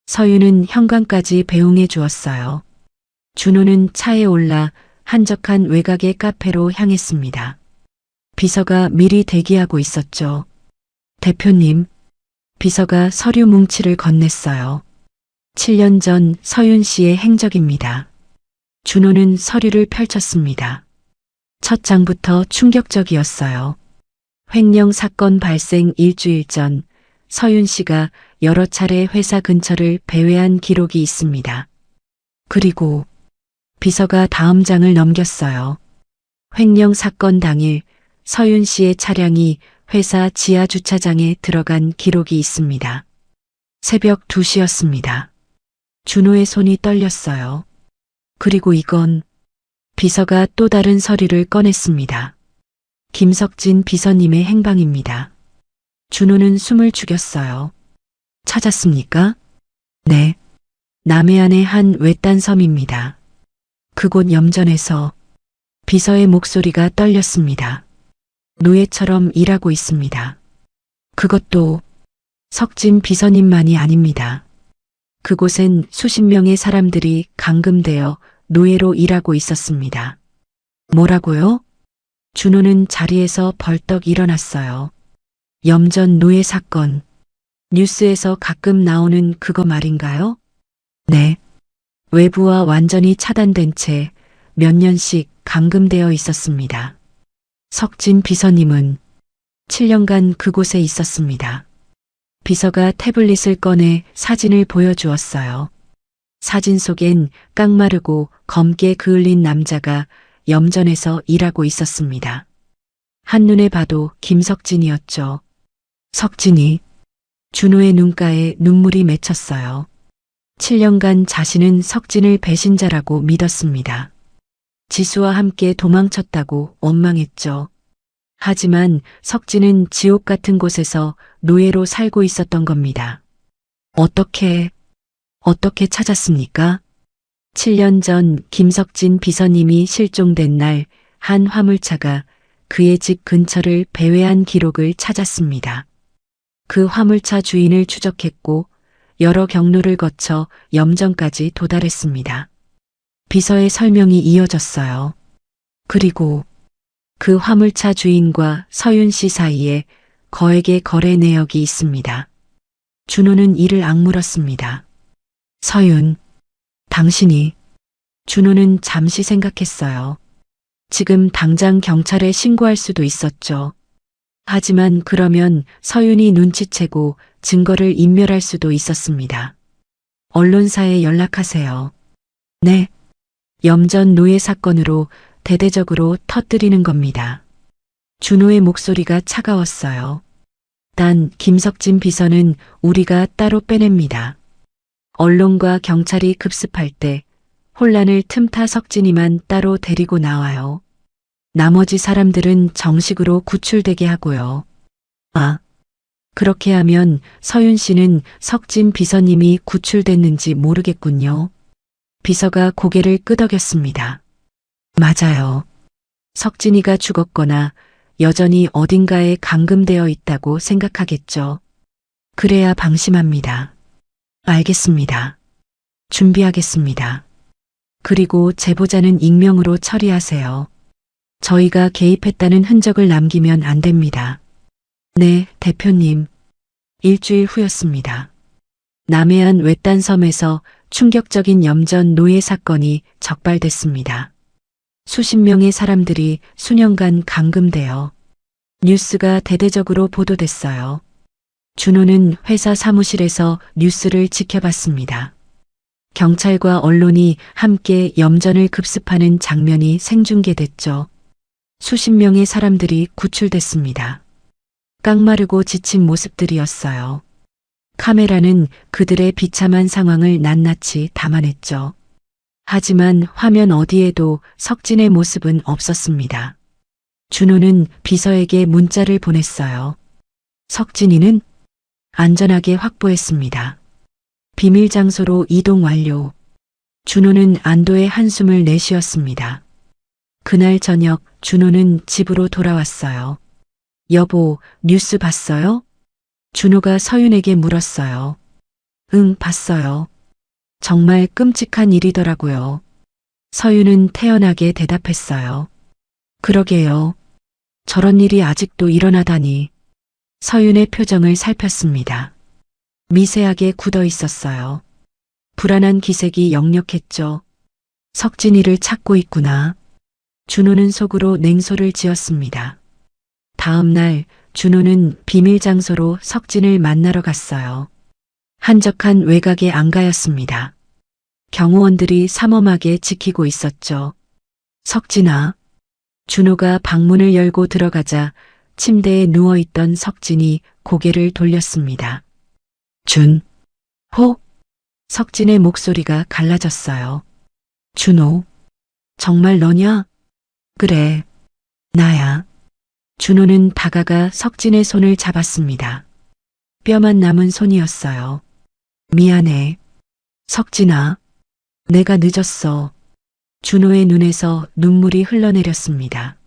서윤은 현관까지 배웅해 주었어요. 준호는 차에 올라 한적한 외곽의 카페로 향했습니다. 비서가 미리 대기하고 있었죠. 대표님, 비서가 서류 뭉치를 건넸어요. 7년 전 서윤 씨의 행적입니다. 준호는 서류를 펼쳤습니다. 첫 장부터 충격적이었어요. 횡령 사건 발생 일주일 전 서윤 씨가 여러 차례 회사 근처를 배회한 기록이 있습니다. 그리고 비서가 다음 장을 넘겼어요. 횡령 사건 당일 서윤 씨의 차량이 회사 지하 주차장에 들어간 기록이 있습니다. 새벽 2시였습니다. 준호의 손이 떨렸어요. 그리고 이건 비서가 또 다른 서류를 꺼냈습니다. 김석진 비서님의 행방입니다. 준호는 숨을 죽였어요. 찾았습니까? 네. 남해안의 한 외딴 섬입니다. 그곳 염전에서 비서의 목소리가 떨렸습니다. 노예처럼 일하고 있습니다. 그것도 석진 비서님만이 아닙니다. 그곳엔 수십 명의 사람들이 감금되어 노예로 일하고 있었습니다. 뭐라고요? 준호는 자리에서 벌떡 일어났어요. 염전 노예 사건. 뉴스에서 가끔 나오는 그거 말인가요? 네. 외부와 완전히 차단된 채 몇 년씩 감금되어 있었습니다. 석진 비서님은 7년간 그곳에 있었습니다. 비서가 태블릿을 꺼내 사진을 보여주었어요. 사진 속엔 깡마르고 검게 그을린 남자가 염전에서 일하고 있었습니다. 한눈에 봐도 김석진이었죠. 석진이. 준호의 눈가에 눈물이 맺혔어요. 7년간 자신은 석진을 배신자라고 믿었습니다. 지수와 함께 도망쳤다고 원망했죠. 하지만 석진은 지옥 같은 곳에서 노예로 살고 있었던 겁니다. 어떻게 찾았습니까? 7년 전 김석진 비서님이 실종된 날 한 화물차가 그의 집 근처를 배회한 기록을 찾았습니다. 그 화물차 주인을 추적했고 여러 경로를 거쳐 염전까지 도달했습니다. 비서의 설명이 이어졌어요. 그리고 그 화물차 주인과 서윤 씨 사이에 거액의 거래 내역이 있습니다. 준호는 이를 악물었습니다. 서윤, 당신이. 준호는 잠시 생각했어요. 지금 당장 경찰에 신고할 수도 있었죠. 하지만 그러면 서윤이 눈치채고 증거를 인멸할 수도 있었습니다. 언론사에 연락하세요. 네. 염전 노예 사건으로 대대적으로 터뜨리는 겁니다. 준호의 목소리가 차가웠어요. 단 김석진 비서는 우리가 따로 빼냅니다. 언론과 경찰이 급습할 때 혼란을 틈타 석진이만 따로 데리고 나와요. 나머지 사람들은 정식으로 구출되게 하고요. 아, 그렇게 하면 서윤 씨는 석진 비서님이 구출됐는지 모르겠군요. 비서가 고개를 끄덕였습니다. 맞아요. 석진이가 죽었거나 여전히 어딘가에 감금되어 있다고 생각하겠죠. 그래야 방심합니다. 알겠습니다. 준비하겠습니다. 그리고 제보자는 익명으로 처리하세요. 저희가 개입했다는 흔적을 남기면 안 됩니다. 네, 대표님. 일주일 후였습니다. 남해안 외딴 섬에서 충격적인 염전 노예 사건이 적발됐습니다. 수십 명의 사람들이 수년간 감금되어 뉴스가 대대적으로 보도됐어요. 준호는 회사 사무실에서 뉴스를 지켜봤습니다. 경찰과 언론이 함께 염전을 급습하는 장면이 생중계됐죠. 수십 명의 사람들이 구출됐습니다. 깡마르고 지친 모습들이었어요. 카메라는 그들의 비참한 상황을 낱낱이 담아냈죠. 하지만 화면 어디에도 석진의 모습은 없었습니다. 준호는 비서에게 문자를 보냈어요. 석진이는 안전하게 확보했습니다. 비밀 장소로 이동 완료. 준호는 안도의 한숨을 내쉬었습니다. 그날 저녁 준호는 집으로 돌아왔어요. 여보, 뉴스 봤어요? 준호가 서윤에게 물었어요. 응, 봤어요. 정말 끔찍한 일이더라고요. 서윤은 태연하게 대답했어요. 그러게요. 저런 일이 아직도 일어나다니. 서윤의 표정을 살폈습니다. 미세하게 굳어 있었어요. 불안한 기색이 역력했죠. 석진이를 찾고 있구나. 준호는 속으로 냉소를 지었습니다. 다음 날 준호는 비밀 장소로 석진을 만나러 갔어요. 한적한 외곽의 안가였습니다. 경호원들이 삼엄하게 지키고 있었죠. 석진아. 준호가 방문을 열고 들어가자 침대에 누워있던 석진이 고개를 돌렸습니다. 준호. 석진의 목소리가 갈라졌어요. 준호. 정말 너냐? 그래. 나야. 준호는 다가가 석진의 손을 잡았습니다. 뼈만 남은 손이었어요. 미안해. 석진아. 내가 늦었어. 준호의 눈에서 눈물이 흘러내렸습니다.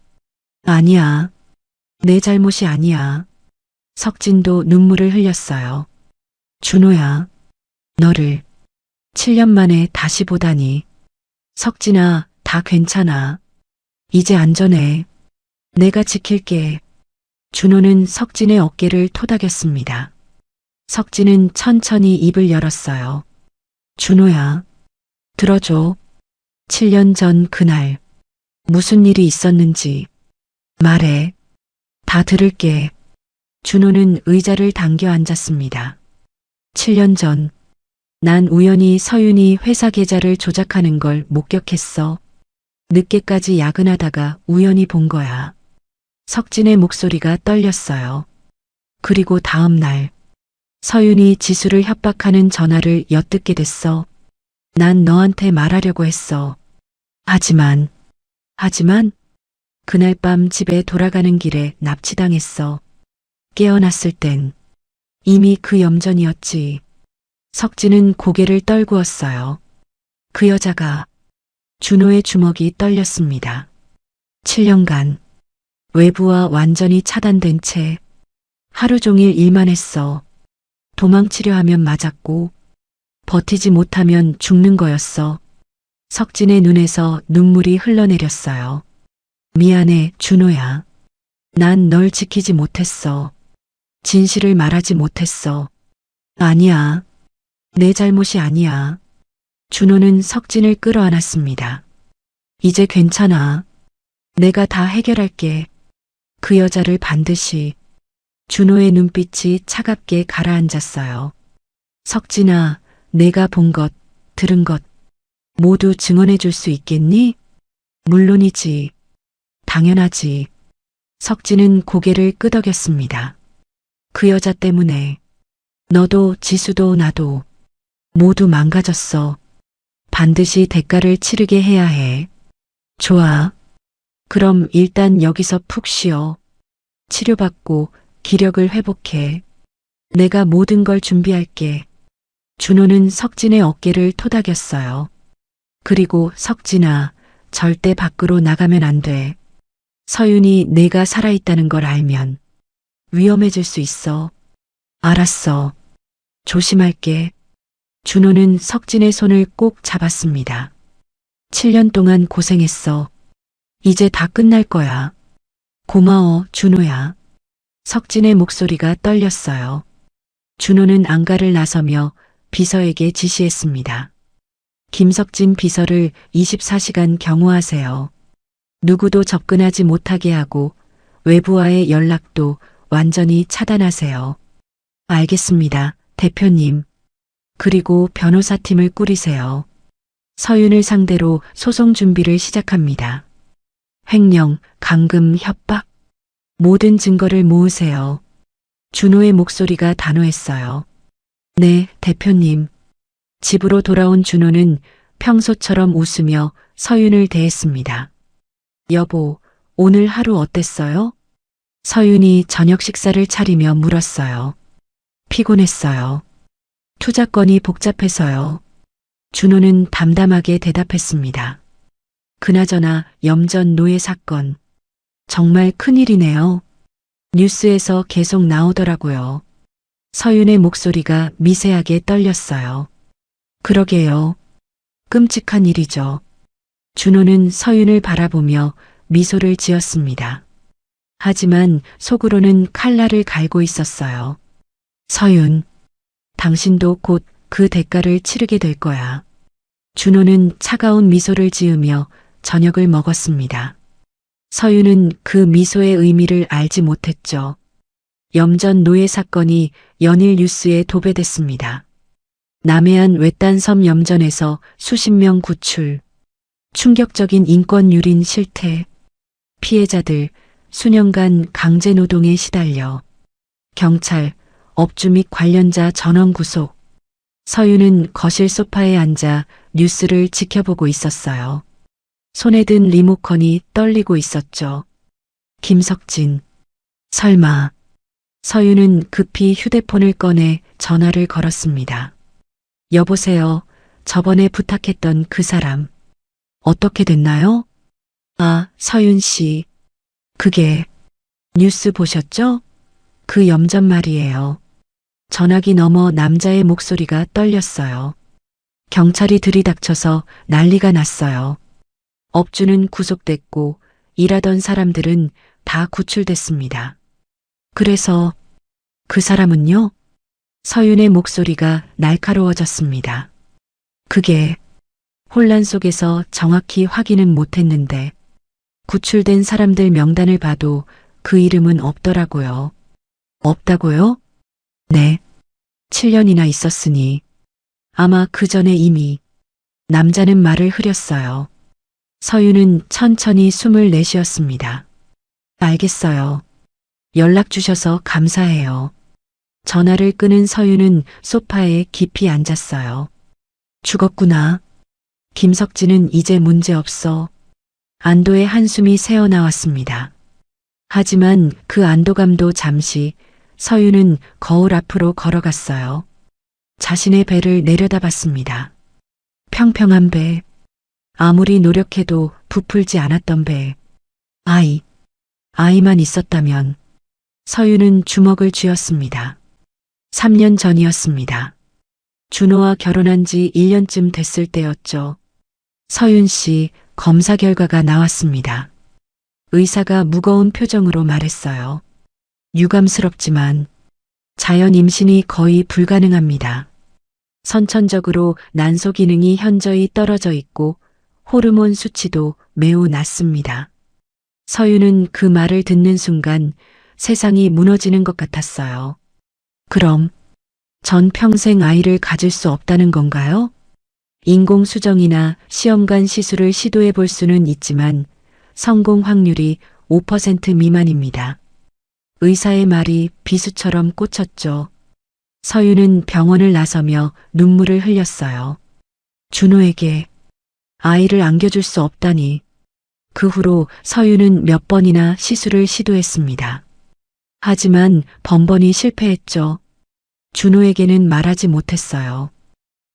아니야. 내 잘못이 아니야. 석진도 눈물을 흘렸어요. 준호야. 너를 7년 만에 다시 보다니. 석진아, 다 괜찮아. 이제 안전해. 내가 지킬게. 준호는 석진의 어깨를 토닥였습니다. 석진은 천천히 입을 열었어요. 준호야. 들어줘. 7년 전 그날 무슨 일이 있었는지 말해. 다 들을게. 준호는 의자를 당겨 앉았습니다. 7년 전 난 우연히 서윤이 회사 계좌를 조작하는 걸 목격했어. 늦게까지 야근하다가 우연히 본 거야. 석진의 목소리가 떨렸어요. 그리고 다음 날 서윤이 지수를 협박하는 전화를 엿듣게 됐어. 난 너한테 말하려고 했어. 하지만 그날 밤 집에 돌아가는 길에 납치당했어. 깨어났을 땐 이미 그 염전이었지. 석진은 고개를 떨구었어요. 그 여자가. 준호의 주먹이 떨렸습니다. 7년간 외부와 완전히 차단된 채 하루 종일 일만 했어. 도망치려 하면 맞았고 버티지 못하면 죽는 거였어. 석진의 눈에서 눈물이 흘러내렸어요. 미안해, 준호야. 난 널 지키지 못했어. 진실을 말하지 못했어. 아니야. 내 잘못이 아니야. 준호는 석진을 끌어안았습니다. 이제 괜찮아. 내가 다 해결할게. 그 여자를 반드시. 준호의 눈빛이 차갑게 가라앉았어요. 석진아, 내가 본 것, 들은 것 모두 증언해 줄 수 있겠니? 물론이지. 당연하지. 석진은 고개를 끄덕였습니다. 그 여자 때문에 너도 지수도 나도 모두 망가졌어. 반드시 대가를 치르게 해야 해. 좋아. 그럼 일단 여기서 푹 쉬어. 치료받고 기력을 회복해. 내가 모든 걸 준비할게. 준호는 석진의 어깨를 토닥였어요. 그리고 석진아, 절대 밖으로 나가면 안 돼. 서윤이 내가 살아있다는 걸 알면 위험해질 수 있어. 알았어. 조심할게. 준호는 석진의 손을 꼭 잡았습니다. 7년 동안 고생했어. 이제 다 끝날 거야. 고마워, 준호야. 석진의 목소리가 떨렸어요. 준호는 안가를 나서며 비서에게 지시했습니다. 김석진 비서를 24시간 경호하세요. 누구도 접근하지 못하게 하고 외부와의 연락도 완전히 차단하세요. 알겠습니다, 대표님. 그리고 변호사팀을 꾸리세요. 서윤을 상대로 소송 준비를 시작합니다. 횡령, 감금, 협박. 모든 증거를 모으세요. 준호의 목소리가 단호했어요. 네, 대표님. 집으로 돌아온 준호는 평소처럼 웃으며 서윤을 대했습니다. 여보, 오늘 하루 어땠어요? 서윤이 저녁 식사를 차리며 물었어요. 피곤했어요. 투자건이 복잡해서요. 준호는 담담하게 대답했습니다. 그나저나 염전 노예 사건. 정말 큰일이네요. 뉴스에서 계속 나오더라고요. 서윤의 목소리가 미세하게 떨렸어요. 그러게요. 끔찍한 일이죠. 준호는 서윤을 바라보며 미소를 지었습니다. 하지만 속으로는 칼날을 갈고 있었어요. 서윤, 당신도 곧 그 대가를 치르게 될 거야. 준호는 차가운 미소를 지으며 저녁을 먹었습니다. 서윤은 그 미소의 의미를 알지 못했죠. 염전 노예 사건이 연일 뉴스에 도배됐습니다. 남해안 외딴섬 염전에서 수십 명 구출, 충격적인 인권 유린 실태, 피해자들 수년간 강제 노동에 시달려 경찰, 업주 및 관련자 전원 구속. 서윤은 거실 소파에 앉아 뉴스를 지켜보고 있었어요. 손에 든 리모컨이 떨리고 있었죠. 김석진. 설마. 서윤은 급히 휴대폰을 꺼내 전화를 걸었습니다. 여보세요. 저번에 부탁했던 그 사람. 어떻게 됐나요? 아, 서윤 씨. 그게 뉴스 보셨죠? 그 염전 말이에요. 전화기 너머 남자의 목소리가 떨렸어요. 경찰이 들이닥쳐서 난리가 났어요. 업주는 구속됐고 일하던 사람들은 다 구출됐습니다. 그래서 그 사람은요? 서윤의 목소리가 날카로워졌습니다. 그게 혼란 속에서 정확히 확인은 못했는데 구출된 사람들 명단을 봐도 그 이름은 없더라고요. 없다고요? 네. 7년이나 있었으니 아마 그 전에 이미. 남자는 말을 흐렸어요. 서윤은 천천히 숨을 내쉬었습니다. 알겠어요. 연락 주셔서 감사해요. 전화를 끊은 서윤은 소파에 깊이 앉았어요. 죽었구나. 김석진은 이제 문제없어. 안도의 한숨이 새어나왔습니다. 하지만 그 안도감도 잠시. 서윤은 거울 앞으로 걸어갔어요. 자신의 배를 내려다봤습니다. 평평한 배. 아무리 노력해도 부풀지 않았던 배. 아이만 있었다면. 서윤은 주먹을 쥐었습니다. 3년 전이었습니다. 준호와 결혼한 지 1년쯤 됐을 때였죠. 서윤 씨, 검사 결과가 나왔습니다. 의사가 무거운 표정으로 말했어요. 유감스럽지만 자연 임신이 거의 불가능합니다. 선천적으로 난소 기능이 현저히 떨어져 있고 호르몬 수치도 매우 낮습니다. 서윤은 그 말을 듣는 순간 세상이 무너지는 것 같았어요. 그럼 전 평생 아이를 가질 수 없다는 건가요? 인공수정이나 시험관 시술을 시도해 볼 수는 있지만 성공 확률이 5% 미만입니다. 의사의 말이 비수처럼 꽂혔죠. 서윤은 병원을 나서며 눈물을 흘렸어요. 준호에게 아이를 안겨줄 수 없다니. 그 후로 서윤은 몇 번이나 시술을 시도했습니다. 하지만 번번이 실패했죠. 준호에게는 말하지 못했어요.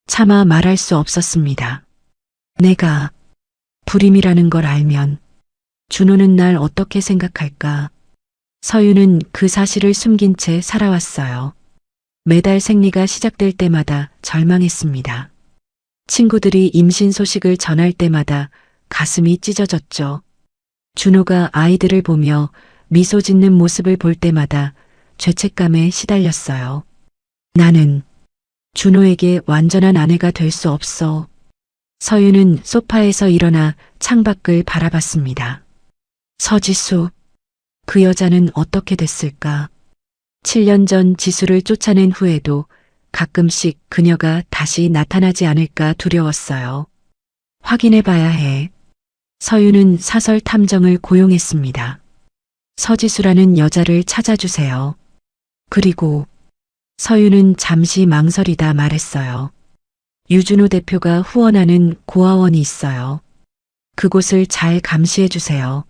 차마 말할 수 없었습니다. 내가 불임이라는 걸 알면 준호는 날 어떻게 생각할까? 서윤은 그 사실을 숨긴 채 살아왔어요. 매달 생리가 시작될 때마다 절망했습니다. 친구들이 임신 소식을 전할 때마다 가슴이 찢어졌죠. 준호가 아이들을 보며 미소 짓는 모습을 볼 때마다 죄책감에 시달렸어요. 나는 준호에게 완전한 아내가 될 수 없어. 서윤은 소파에서 일어나 창밖을 바라봤습니다. 서지수. 그 여자는 어떻게 됐을까? 7년 전 지수를 쫓아낸 후에도 가끔씩 그녀가 다시 나타나지 않을까 두려웠어요. 확인해 봐야 해. 서윤은 사설 탐정을 고용했습니다. 서지수라는 여자를 찾아주세요. 그리고 서윤은 잠시 망설이다 말했어요. 유준호 대표가 후원하는 고아원이 있어요. 그곳을 잘 감시해 주세요.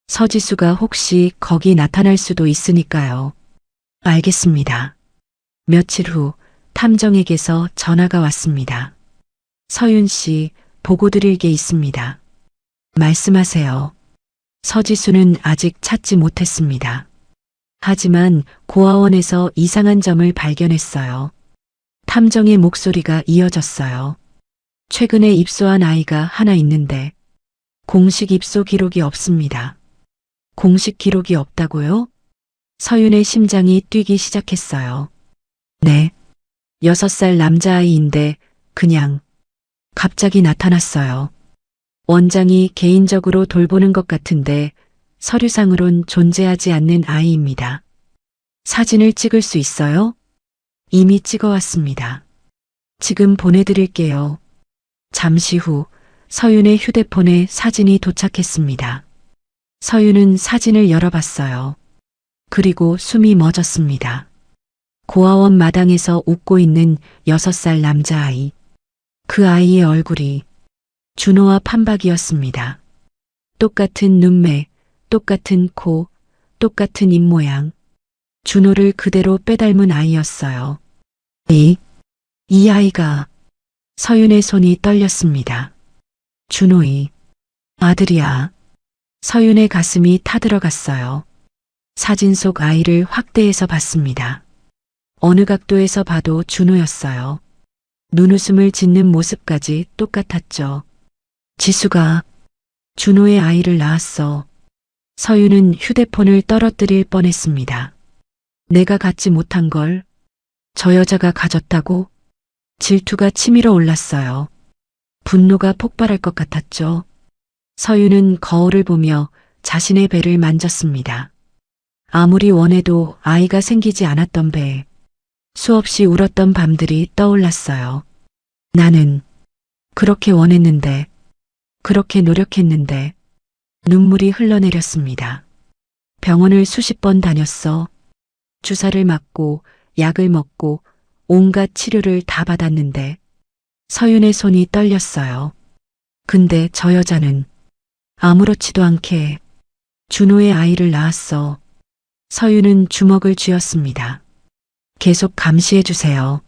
서지수가 혹시 거기 나타날 수도 있으니까요. 알겠습니다. 며칠 후 탐정에게서 전화가 왔습니다. 서윤 씨, 보고 드릴 게 있습니다. 말씀하세요. 서지수는 아직 찾지 못했습니다. 하지만 고아원에서 이상한 점을 발견했어요. 탐정의 목소리가 이어졌어요. 최근에 입소한 아이가 하나 있는데 공식 입소 기록이 없습니다. 공식 기록이 없다고요? 서윤의 심장이 뛰기 시작했어요. 네. 6살 남자아이인데 그냥 갑자기 나타났어요. 원장이 개인적으로 돌보는 것 같은데 서류상으론 존재하지 않는 아이입니다. 사진을 찍을 수 있어요? 이미 찍어왔습니다. 지금 보내드릴게요. 잠시 후 서윤의 휴대폰에 사진이 도착했습니다. 서윤은 사진을 열어봤어요. 그리고 숨이 멎었습니다. 고아원 마당에서 웃고 있는 6살 남자아이. 그 아이의 얼굴이 준호와 판박이었습니다. 똑같은 눈매, 똑같은 코, 똑같은 입모양. 준호를 그대로 빼닮은 아이였어요. 이 아이가 서윤의 손이 떨렸습니다. 준호의 아들이야. 서윤의 가슴이 타들어갔어요. 사진 속 아이를 확대해서 봤습니다. 어느 각도에서 봐도 준호였어요. 눈웃음을 짓는 모습까지 똑같았죠. 지수가 준호의 아이를 낳았어. 서윤은 휴대폰을 떨어뜨릴 뻔했습니다. 내가 갖지 못한 걸 저 여자가 가졌다고? 질투가 치밀어 올랐어요. 분노가 폭발할 것 같았죠. 서윤은 거울을 보며 자신의 배를 만졌습니다. 아무리 원해도 아이가 생기지 않았던 배. 수없이 울었던 밤들이 떠올랐어요. 나는 그렇게 원했는데, 그렇게 노력했는데, 눈물이 흘러내렸습니다. 병원을 수십 번 다녔어. 주사를 맞고, 약을 먹고, 온갖 치료를 다 받았는데, 서윤의 손이 떨렸어요. 근데 저 여자는 아무렇지도 않게 준호의 아이를 낳았어. 서윤은 주먹을 쥐었습니다. 계속 감시해 주세요.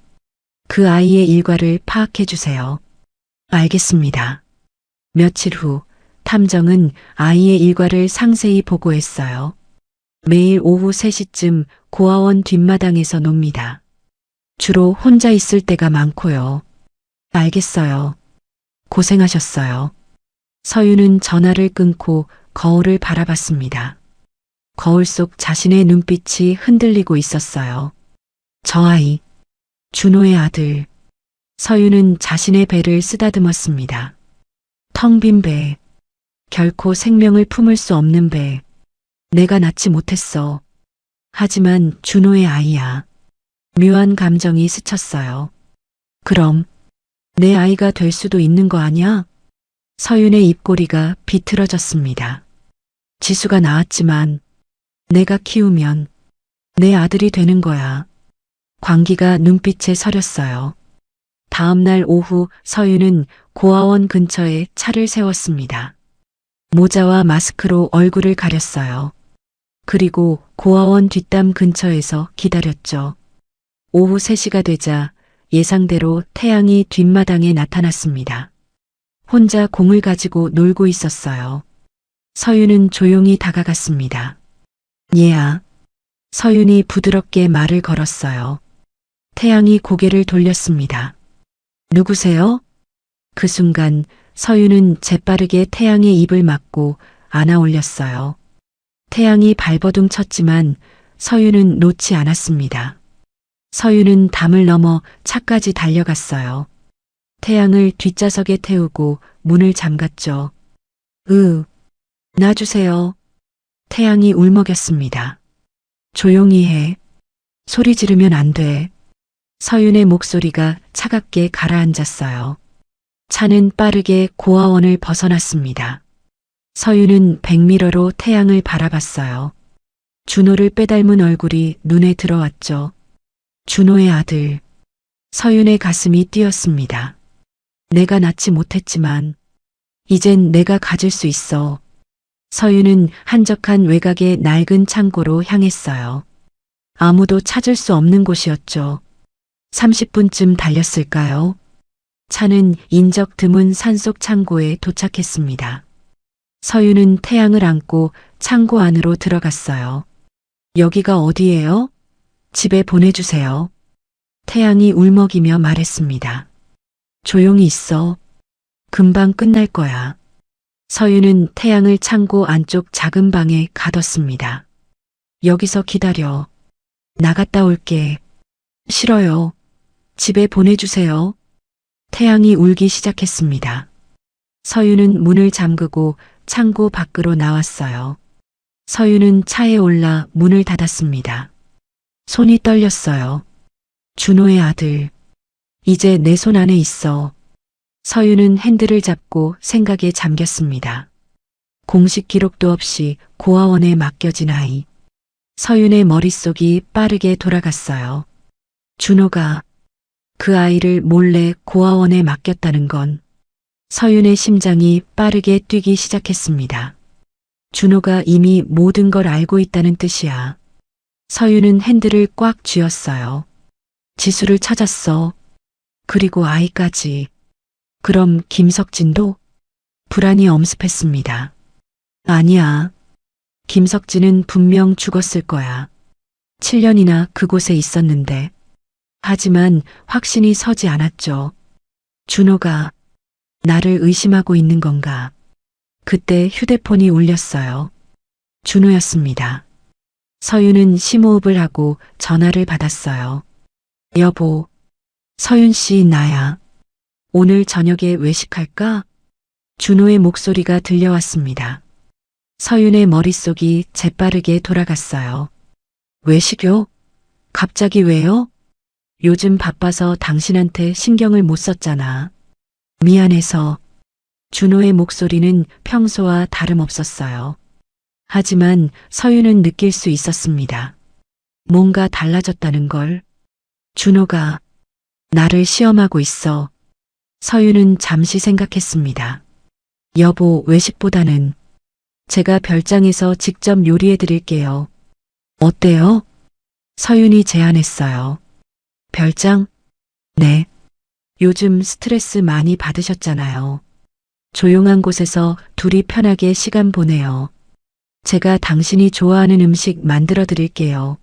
그 아이의 일과를 파악해 주세요. 알겠습니다. 며칠 후 탐정은 아이의 일과를 상세히 보고했어요. 매일 오후 3시쯤 고아원 뒷마당에서 놉니다. 주로 혼자 있을 때가 많고요. 알겠어요. 고생하셨어요. 서윤은 전화를 끊고 거울을 바라봤습니다. 거울 속 자신의 눈빛이 흔들리고 있었어요. 저 아이, 준호의 아들. 서윤은 자신의 배를 쓰다듬었습니다. 텅 빈 배, 결코 생명을 품을 수 없는 배. 내가 낳지 못했어. 하지만 준호의 아이야. 묘한 감정이 스쳤어요. 그럼 내 아이가 될 수도 있는 거 아니야? 서윤의 입꼬리가 비틀어졌습니다. 지수가 낳았지만 내가 키우면 내 아들이 되는 거야. 광기가 눈빛에 서렸어요. 다음 날 오후 서윤은 고아원 근처에 차를 세웠습니다. 모자와 마스크로 얼굴을 가렸어요. 그리고 고아원 뒷담 근처에서 기다렸죠. 오후 3시가 되자 예상대로 태양이 뒷마당에 나타났습니다. 혼자 공을 가지고 놀고 있었어요. 서윤은 조용히 다가갔습니다. 얘야. 서윤이 부드럽게 말을 걸었어요. 태양이 고개를 돌렸습니다. 누구세요? 그 순간 서윤은 재빠르게 태양의 입을 막고 안아 올렸어요. 태양이 발버둥 쳤지만 서윤은 놓지 않았습니다. 서윤은 담을 넘어 차까지 달려갔어요. 태양을 뒷좌석에 태우고 문을 잠갔죠. 놔주세요. 태양이 울먹였습니다. 조용히 해. 소리 지르면 안 돼. 서윤의 목소리가 차갑게 가라앉았어요. 차는 빠르게 고아원을 벗어났습니다. 서윤은 백미러로 태양을 바라봤어요. 준호를 빼닮은 얼굴이 눈에 들어왔죠. 준호의 아들. 서윤의 가슴이 뛰었습니다. 내가 낳지 못했지만 이젠 내가 가질 수 있어. 서윤은 한적한 외곽의 낡은 창고로 향했어요. 아무도 찾을 수 없는 곳이었죠. 30분쯤 달렸을까요? 차는 인적 드문 산속 창고에 도착했습니다. 서윤은 태양을 안고 창고 안으로 들어갔어요. 여기가 어디예요? 집에 보내주세요. 태양이 울먹이며 말했습니다. 조용히 있어. 금방 끝날 거야. 서윤은 태양을 창고 안쪽 작은 방에 가뒀습니다. 여기서 기다려. 나갔다 올게. 싫어요. 집에 보내주세요. 태양이 울기 시작했습니다. 서윤은 문을 잠그고 창고 밖으로 나왔어요. 서윤은 차에 올라 문을 닫았습니다. 손이 떨렸어요. 준호의 아들. 이제 내 손 안에 있어. 서윤은 핸들을 잡고 생각에 잠겼습니다. 공식 기록도 없이 고아원에 맡겨진 아이. 서윤의 머릿속이 빠르게 돌아갔어요. 준호가 그 아이를 몰래 고아원에 맡겼다는 건 서윤의 심장이 빠르게 뛰기 시작했습니다. 준호가 이미 모든 걸 알고 있다는 뜻이야. 서윤은 핸들을 꽉 쥐었어요. 지수를 찾았어. 그리고 아이까지. 그럼 김석진도? 불안이 엄습했습니다. 아니야. 김석진은 분명 죽었을 거야. 7년이나 그곳에 있었는데. 하지만 확신이 서지 않았죠. 준호가 나를 의심하고 있는 건가? 그때 휴대폰이 울렸어요. 준호였습니다. 서윤은 심호흡을 하고 전화를 받았어요. 여보, 서윤 씨 나야. 오늘 저녁에 외식할까? 준호의 목소리가 들려왔습니다. 서윤의 머릿속이 재빠르게 돌아갔어요. 외식요? 갑자기 왜요? 요즘 바빠서 당신한테 신경을 못 썼잖아. 미안해서. 준호의 목소리는 평소와 다름없었어요. 하지만 서윤은 느낄 수 있었습니다. 뭔가 달라졌다는 걸. 준호가 나를 시험하고 있어. 서윤은 잠시 생각했습니다. 여보, 외식보다는 제가 별장에서 직접 요리해 드릴게요. 어때요? 서윤이 제안했어요. 별장? 네. 요즘 스트레스 많이 받으셨잖아요. 조용한 곳에서 둘이 편하게 시간 보내요. 제가 당신이 좋아하는 음식 만들어 드릴게요.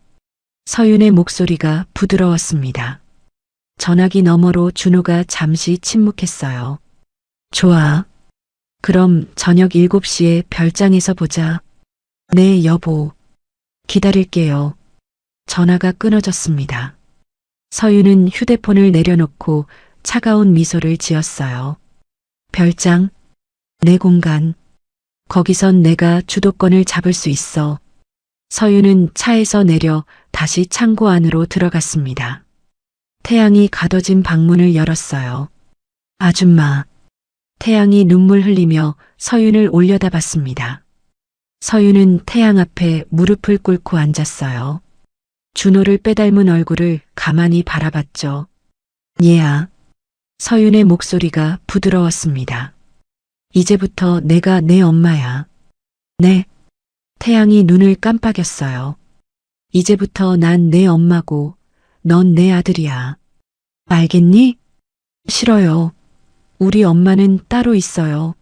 서윤의 목소리가 부드러웠습니다. 전화기 너머로 준호가 잠시 침묵했어요. 좋아. 그럼 저녁 7시에 별장에서 보자. 네, 여보. 기다릴게요. 전화가 끊어졌습니다. 서윤은 휴대폰을 내려놓고 차가운 미소를 지었어요. 별장, 내 공간. 거기선 내가 주도권을 잡을 수 있어. 서윤은 차에서 내려 다시 창고 안으로 들어갔습니다. 태양이 가둬진 방문을 열었어요. 아줌마. 태양이 눈물 흘리며 서윤을 올려다봤습니다. 서윤은 태양 앞에 무릎을 꿇고 앉았어요. 준호를 빼닮은 얼굴을 가만히 바라봤죠. 얘야. 서윤의 목소리가 부드러웠습니다. 이제부터 내가 내 엄마야. 네. 태양이 눈을 깜빡였어요. 이제부터 난 내 엄마고 넌 내 아들이야. 알겠니? 싫어요. 우리 엄마는 따로 있어요.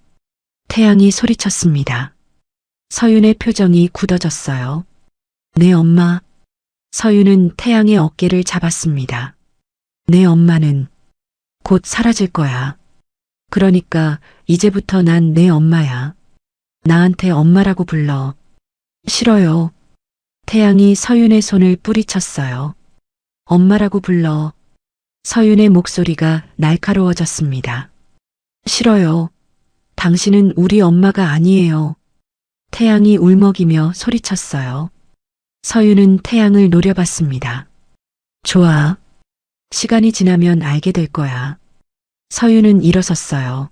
태양이 소리쳤습니다. 서윤의 표정이 굳어졌어요. 내 엄마. 서윤은 태양의 어깨를 잡았습니다. 내 엄마는 곧 사라질 거야. 그러니까 이제부터 난 내 엄마야. 나한테 엄마라고 불러. 싫어요. 태양이 서윤의 손을 뿌리쳤어요. 엄마라고 불러. 서윤의 목소리가 날카로워졌습니다. 싫어요. 당신은 우리 엄마가 아니에요. 태양이 울먹이며 소리쳤어요. 서윤은 태양을 노려봤습니다. 좋아. 시간이 지나면 알게 될 거야. 서윤은 일어섰어요.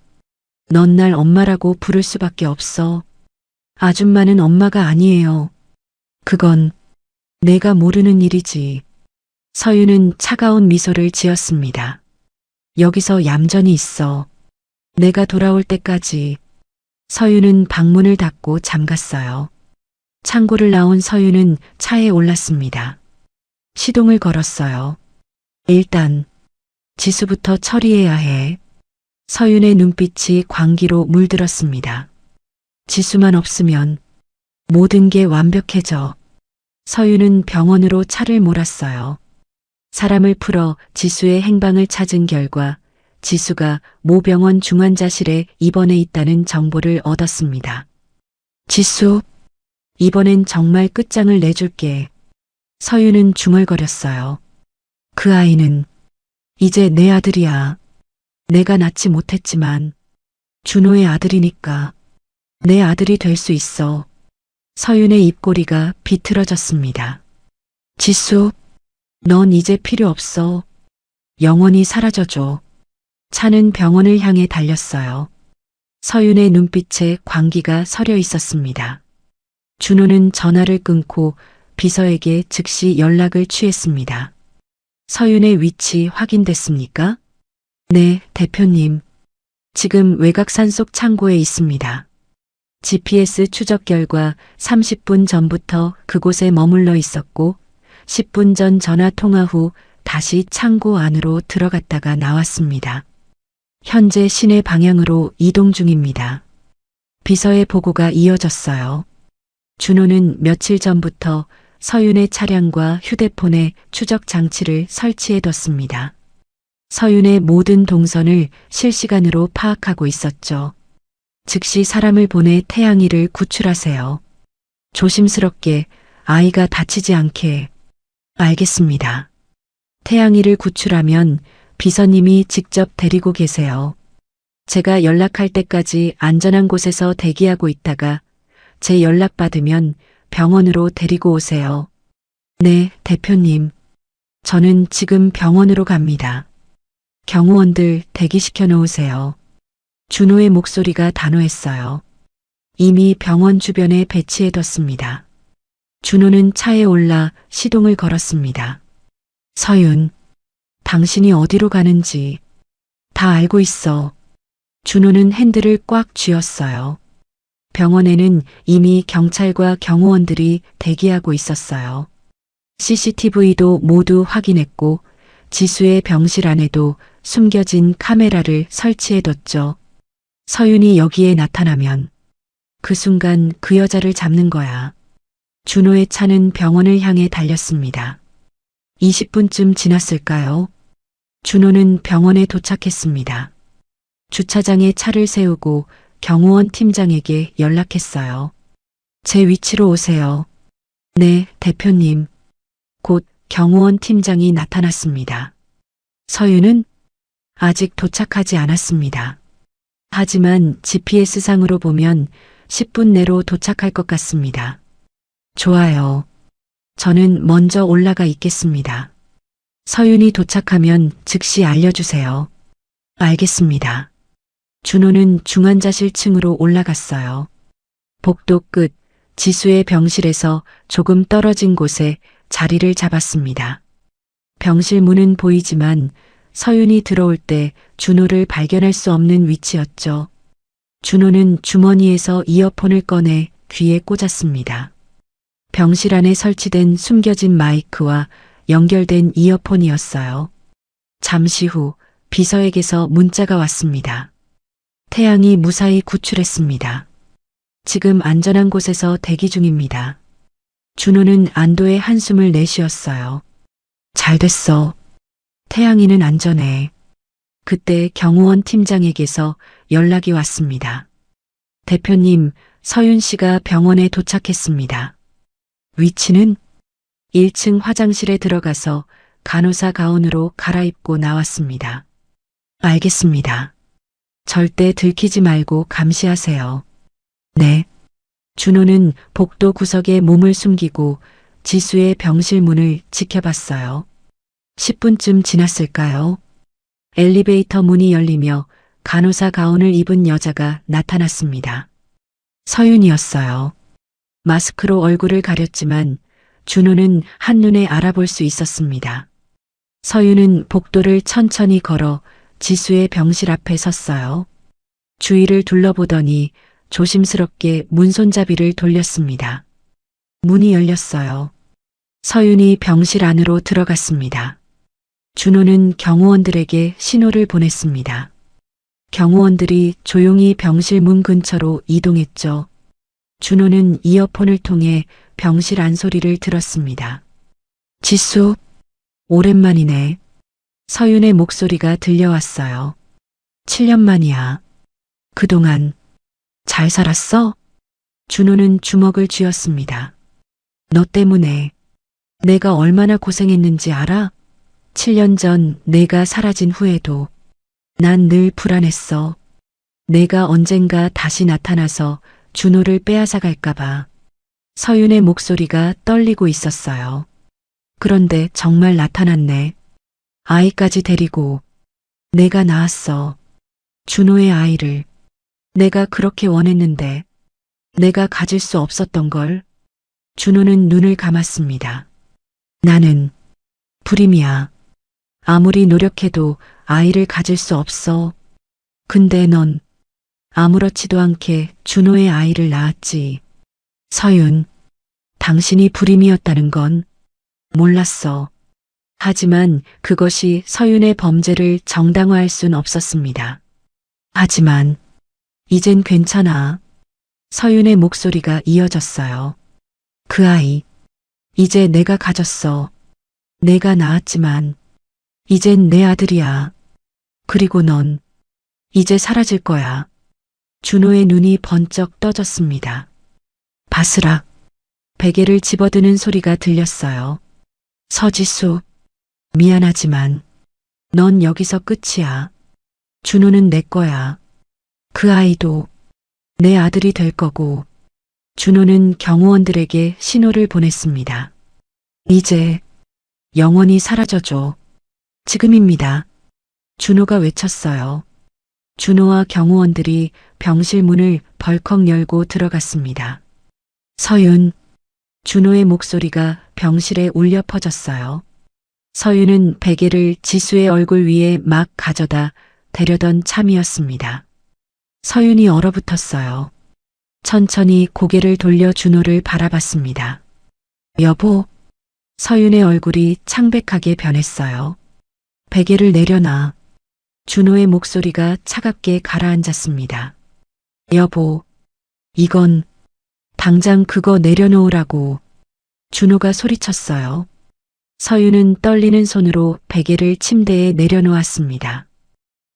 넌 날 엄마라고 부를 수밖에 없어. 아줌마는 엄마가 아니에요. 그건 내가 모르는 일이지. 서윤은 차가운 미소를 지었습니다. 여기서 얌전히 있어. 내가 돌아올 때까지. 서윤은 방문을 닫고 잠갔어요. 창고를 나온 서윤은 차에 올랐습니다. 시동을 걸었어요. 일단 지수부터 처리해야 해. 서윤의 눈빛이 광기로 물들었습니다. 지수만 없으면 모든 게 완벽해져. 서윤은 병원으로 차를 몰았어요. 사람을 풀어 지수의 행방을 찾은 결과 지수가 모병원 중환자실에 입원해 있다는 정보를 얻었습니다. 지수, 이번엔 정말 끝장을 내줄게. 서윤은 중얼거렸어요. 그 아이는 이제 내 아들이야. 내가 낳지 못했지만 준호의 아들이니까 내 아들이 될 수 있어. 서윤의 입꼬리가 비틀어졌습니다. 지수, 넌 이제 필요 없어. 영원히 사라져줘. 차는 병원을 향해 달렸어요. 서윤의 눈빛에 광기가 서려 있었습니다. 준호는 전화를 끊고 비서에게 즉시 연락을 취했습니다. 서윤의 위치 확인됐습니까? 네, 대표님. 지금 외곽 산속 창고에 있습니다. GPS 추적 결과 30분 전부터 그곳에 머물러 있었고 10분 전 전화 통화 후 다시 창고 안으로 들어갔다가 나왔습니다. 현재 시내 방향으로 이동 중입니다. 비서의 보고가 이어졌어요. 준호는 며칠 전부터 서윤의 차량과 휴대폰에 추적 장치를 설치해뒀습니다. 서윤의 모든 동선을 실시간으로 파악하고 있었죠. 즉시 사람을 보내 태양이를 구출하세요. 조심스럽게 아이가 다치지 않게. 알겠습니다. 태양이를 구출하면 비서님이 직접 데리고 계세요. 제가 연락할 때까지 안전한 곳에서 대기하고 있다가 제 연락 받으면 병원으로 데리고 오세요. 네, 대표님. 저는 지금 병원으로 갑니다. 경호원들 대기시켜 놓으세요. 준호의 목소리가 단호했어요. 이미 병원 주변에 배치해뒀습니다. 준호는 차에 올라 시동을 걸었습니다. 서윤, 당신이 어디로 가는지 다 알고 있어. 준호는 핸들을 꽉 쥐었어요. 병원에는 이미 경찰과 경호원들이 대기하고 있었어요. CCTV도 모두 확인했고 지수의 병실 안에도 숨겨진 카메라를 설치해뒀죠. 서윤이 여기에 나타나면 그 순간 그 여자를 잡는 거야. 준호의 차는 병원을 향해 달렸습니다. 20분쯤 지났을까요? 준호는 병원에 도착했습니다. 주차장에 차를 세우고 경호원 팀장에게 연락했어요. 제 위치로 오세요. 네, 대표님. 곧 경호원 팀장이 나타났습니다. 서윤은 아직 도착하지 않았습니다. 하지만 GPS상으로 보면 10분 내로 도착할 것 같습니다. 좋아요. 저는 먼저 올라가 있겠습니다. 서윤이 도착하면 즉시 알려주세요. 알겠습니다. 준호는 중환자실 층으로 올라갔어요. 복도 끝 지수의 병실에서 조금 떨어진 곳에 자리를 잡았습니다. 병실 문은 보이지만 서윤이 들어올 때 준호를 발견할 수 없는 위치였죠. 준호는 주머니에서 이어폰을 꺼내 귀에 꽂았습니다. 병실 안에 설치된 숨겨진 마이크와 연결된 이어폰이었어요. 잠시 후 비서에게서 문자가 왔습니다. 태양이 무사히 구출했습니다. 지금 안전한 곳에서 대기 중입니다. 준호는 안도의 한숨을 내쉬었어요. 잘 됐어. 태양이는 안전해. 그때 경호원 팀장에게서 연락이 왔습니다. 대표님, 서윤 씨가 병원에 도착했습니다. 위치는 1층 화장실에 들어가서 간호사 가운으로 갈아입고 나왔습니다. 알겠습니다. 절대 들키지 말고 감시하세요. 네. 준호는 복도 구석에 몸을 숨기고 지수의 병실 문을 지켜봤어요. 10분쯤 지났을까요? 엘리베이터 문이 열리며 간호사 가운을 입은 여자가 나타났습니다. 서윤이었어요. 마스크로 얼굴을 가렸지만 준호는 한눈에 알아볼 수 있었습니다. 서윤은 복도를 천천히 걸어 지수의 병실 앞에 섰어요. 주위를 둘러보더니 조심스럽게 문손잡이를 돌렸습니다. 문이 열렸어요. 서윤이 병실 안으로 들어갔습니다. 준호는 경호원들에게 신호를 보냈습니다. 경호원들이 조용히 병실 문 근처로 이동했죠. 준호는 이어폰을 통해 병실 안 소리를 들었습니다. 지수, 오랜만이네. 서윤의 목소리가 들려왔어요. 7년 만이야. 그동안 잘 살았어? 준호는 주먹을 쥐었습니다. 너 때문에 내가 얼마나 고생했는지 알아? 7년 전 내가 사라진 후에도 난 늘 불안했어. 내가 언젠가 다시 나타나서 준호를 빼앗아 갈까봐. 서윤의 목소리가 떨리고 있었어요. 그런데 정말 나타났네. 아이까지 데리고 내가 낳았어. 준호의 아이를. 내가 그렇게 원했는데 내가 가질 수 없었던 걸. 준호는 눈을 감았습니다. 나는 불임이야. 아무리 노력해도 아이를 가질 수 없어. 근데 넌 아무렇지도 않게 준호의 아이를 낳았지. 서윤, 당신이 불임이었다는 건 몰랐어. 하지만 그것이 서윤의 범죄를 정당화할 순 없었습니다. 하지만 이젠 괜찮아. 서윤의 목소리가 이어졌어요. 그 아이, 이제 내가 가졌어. 내가 낳았지만 이젠 내 아들이야. 그리고 넌 이제 사라질 거야. 준호의 눈이 번쩍 떠졌습니다. 바스락, 베개를 집어드는 소리가 들렸어요. 서지수, 미안하지만 넌 여기서 끝이야. 준호는 내 거야. 그 아이도 내 아들이 될 거고. 준호는 경호원들에게 신호를 보냈습니다. 이제 영원히 사라져줘. 지금입니다. 준호가 외쳤어요. 준호와 경호원들이 병실 문을 벌컥 열고 들어갔습니다. 서윤, 준호의 목소리가 병실에 울려 퍼졌어요. 서윤은 베개를 지수의 얼굴 위에 막 가져다 대려던 참이었습니다. 서윤이 얼어붙었어요. 천천히 고개를 돌려 준호를 바라봤습니다. 여보, 서윤의 얼굴이 창백하게 변했어요. 베개를 내려놔. 준호의 목소리가 차갑게 가라앉았습니다. 여보, 이건 당장 그거 내려놓으라고. 준호가 소리쳤어요. 서윤은 떨리는 손으로 베개를 침대에 내려놓았습니다.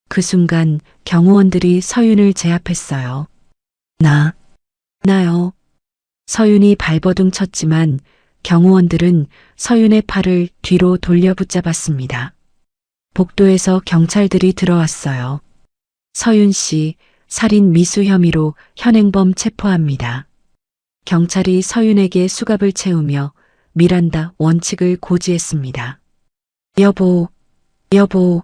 그 순간 경호원들이 서윤을 제압했어요. 나요. 서윤이 발버둥 쳤지만 경호원들은 서윤의 팔을 뒤로 돌려 붙잡았습니다. 복도에서 경찰들이 들어왔어요. 서윤 씨, 살인 미수 혐의로 현행범 체포합니다. 경찰이 서윤에게 수갑을 채우며 미란다 원칙을 고지했습니다. 여보.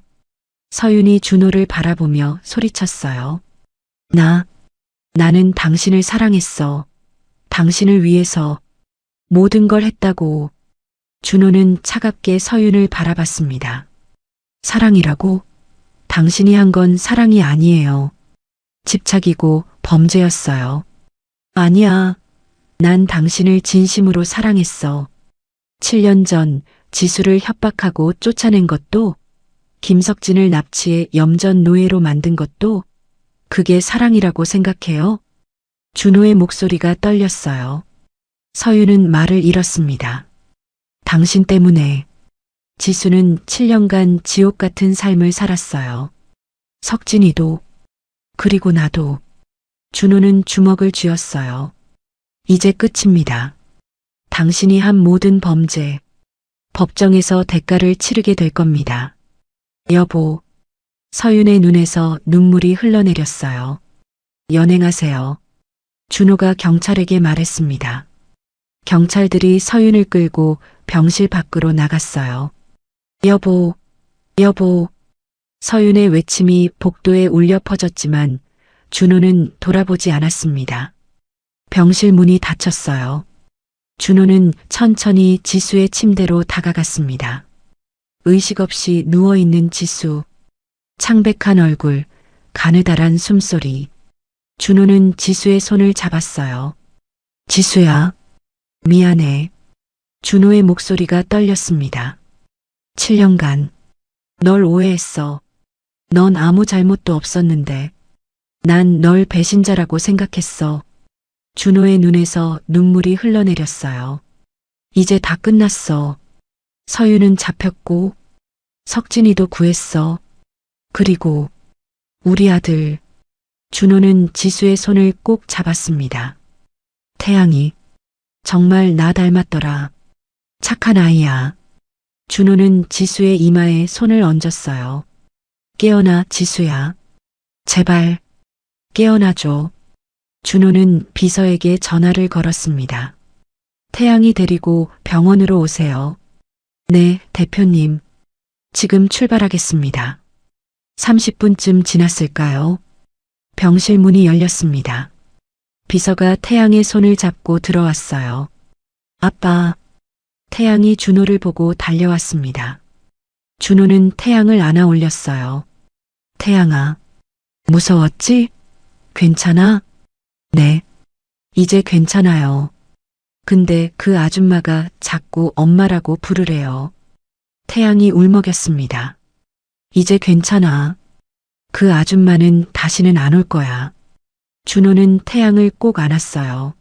서윤이 준호를 바라보며 소리쳤어요. 나는 당신을 사랑했어. 당신을 위해서 모든 걸 했다고. 준호는 차갑게 서윤을 바라봤습니다. 사랑이라고? 당신이 한 건 사랑이 아니에요. 집착이고 범죄였어요. 아니야. 난 당신을 진심으로 사랑했어. 7년 전 지수를 협박하고 쫓아낸 것도, 김석진을 납치해 염전 노예로 만든 것도 그게 사랑이라고 생각해요? 준호의 목소리가 떨렸어요. 서윤은 말을 잃었습니다. 당신 때문에 지수는 7년간 지옥 같은 삶을 살았어요. 석진이도, 그리고 나도. 준호는 주먹을 쥐었어요. 이제 끝입니다. 당신이 한 모든 범죄, 법정에서 대가를 치르게 될 겁니다. 여보. 서윤의 눈에서 눈물이 흘러내렸어요. 연행하세요. 준호가 경찰에게 말했습니다. 경찰들이 서윤을 끌고 병실 밖으로 나갔어요. 여보. 서윤의 외침이 복도에 울려 퍼졌지만 준호는 돌아보지 않았습니다. 병실 문이 닫혔어요. 준호는 천천히 지수의 침대로 다가갔습니다. 의식 없이 누워있는 지수. 창백한 얼굴, 가느다란 숨소리. 준호는 지수의 손을 잡았어요. 지수야, 미안해. 준호의 목소리가 떨렸습니다. 7년간 널 오해했어. 넌 아무 잘못도 없었는데 난 널 배신자라고 생각했어. 준호의 눈에서 눈물이 흘러내렸어요. 이제 다 끝났어. 서유는 잡혔고, 석진이도 구했어. 그리고 우리 아들. 준호는 지수의 손을 꼭 잡았습니다. 태양이 정말 나 닮았더라. 착한 아이야. 준호는 지수의 이마에 손을 얹었어요. 깨어나, 지수야. 제발 깨어나줘. 준호는 비서에게 전화를 걸었습니다. 태양이 데리고 병원으로 오세요. 네, 대표님. 지금 출발하겠습니다. 30분쯤 지났을까요? 병실 문이 열렸습니다. 비서가 태양의 손을 잡고 들어왔어요. 아빠. 태양이 준호를 보고 달려왔습니다. 준호는 태양을 안아 올렸어요. 태양아. 무서웠지? 괜찮아? 네. 이제 괜찮아요. 근데 그 아줌마가 자꾸 엄마라고 부르래요. 태양이 울먹였습니다. 이제 괜찮아. 그 아줌마는 다시는 안 올 거야. 준호는 태양을 꼭 안았어요.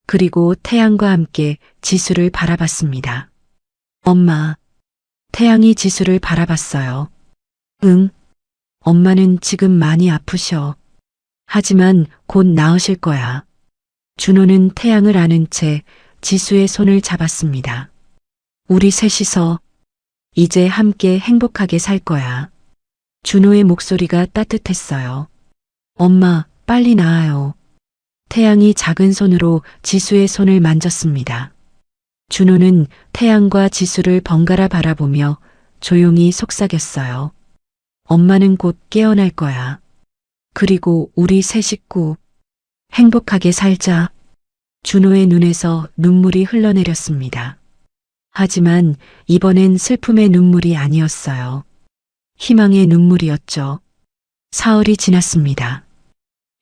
그리고 태양과 함께 지수를 바라봤습니다. 엄마. 태양이 지수를 바라봤어요. 응. 엄마는 지금 많이 아프셔. 하지만 곧 나으실 거야. 준호는 태양을 안은 채 지수의 손을 잡았습니다. 우리 셋이서 이제 함께 행복하게 살 거야. 준호의 목소리가 따뜻했어요. 엄마, 빨리 나아요. 태양이 작은 손으로 지수의 손을 만졌습니다. 준호는 태양과 지수를 번갈아 바라보며 조용히 속삭였어요. 엄마는 곧 깨어날 거야. 그리고 우리 세 식구 행복하게 살자. 준호의 눈에서 눈물이 흘러내렸습니다. 하지만 이번엔 슬픔의 눈물이 아니었어요. 희망의 눈물이었죠. 사흘이 지났습니다.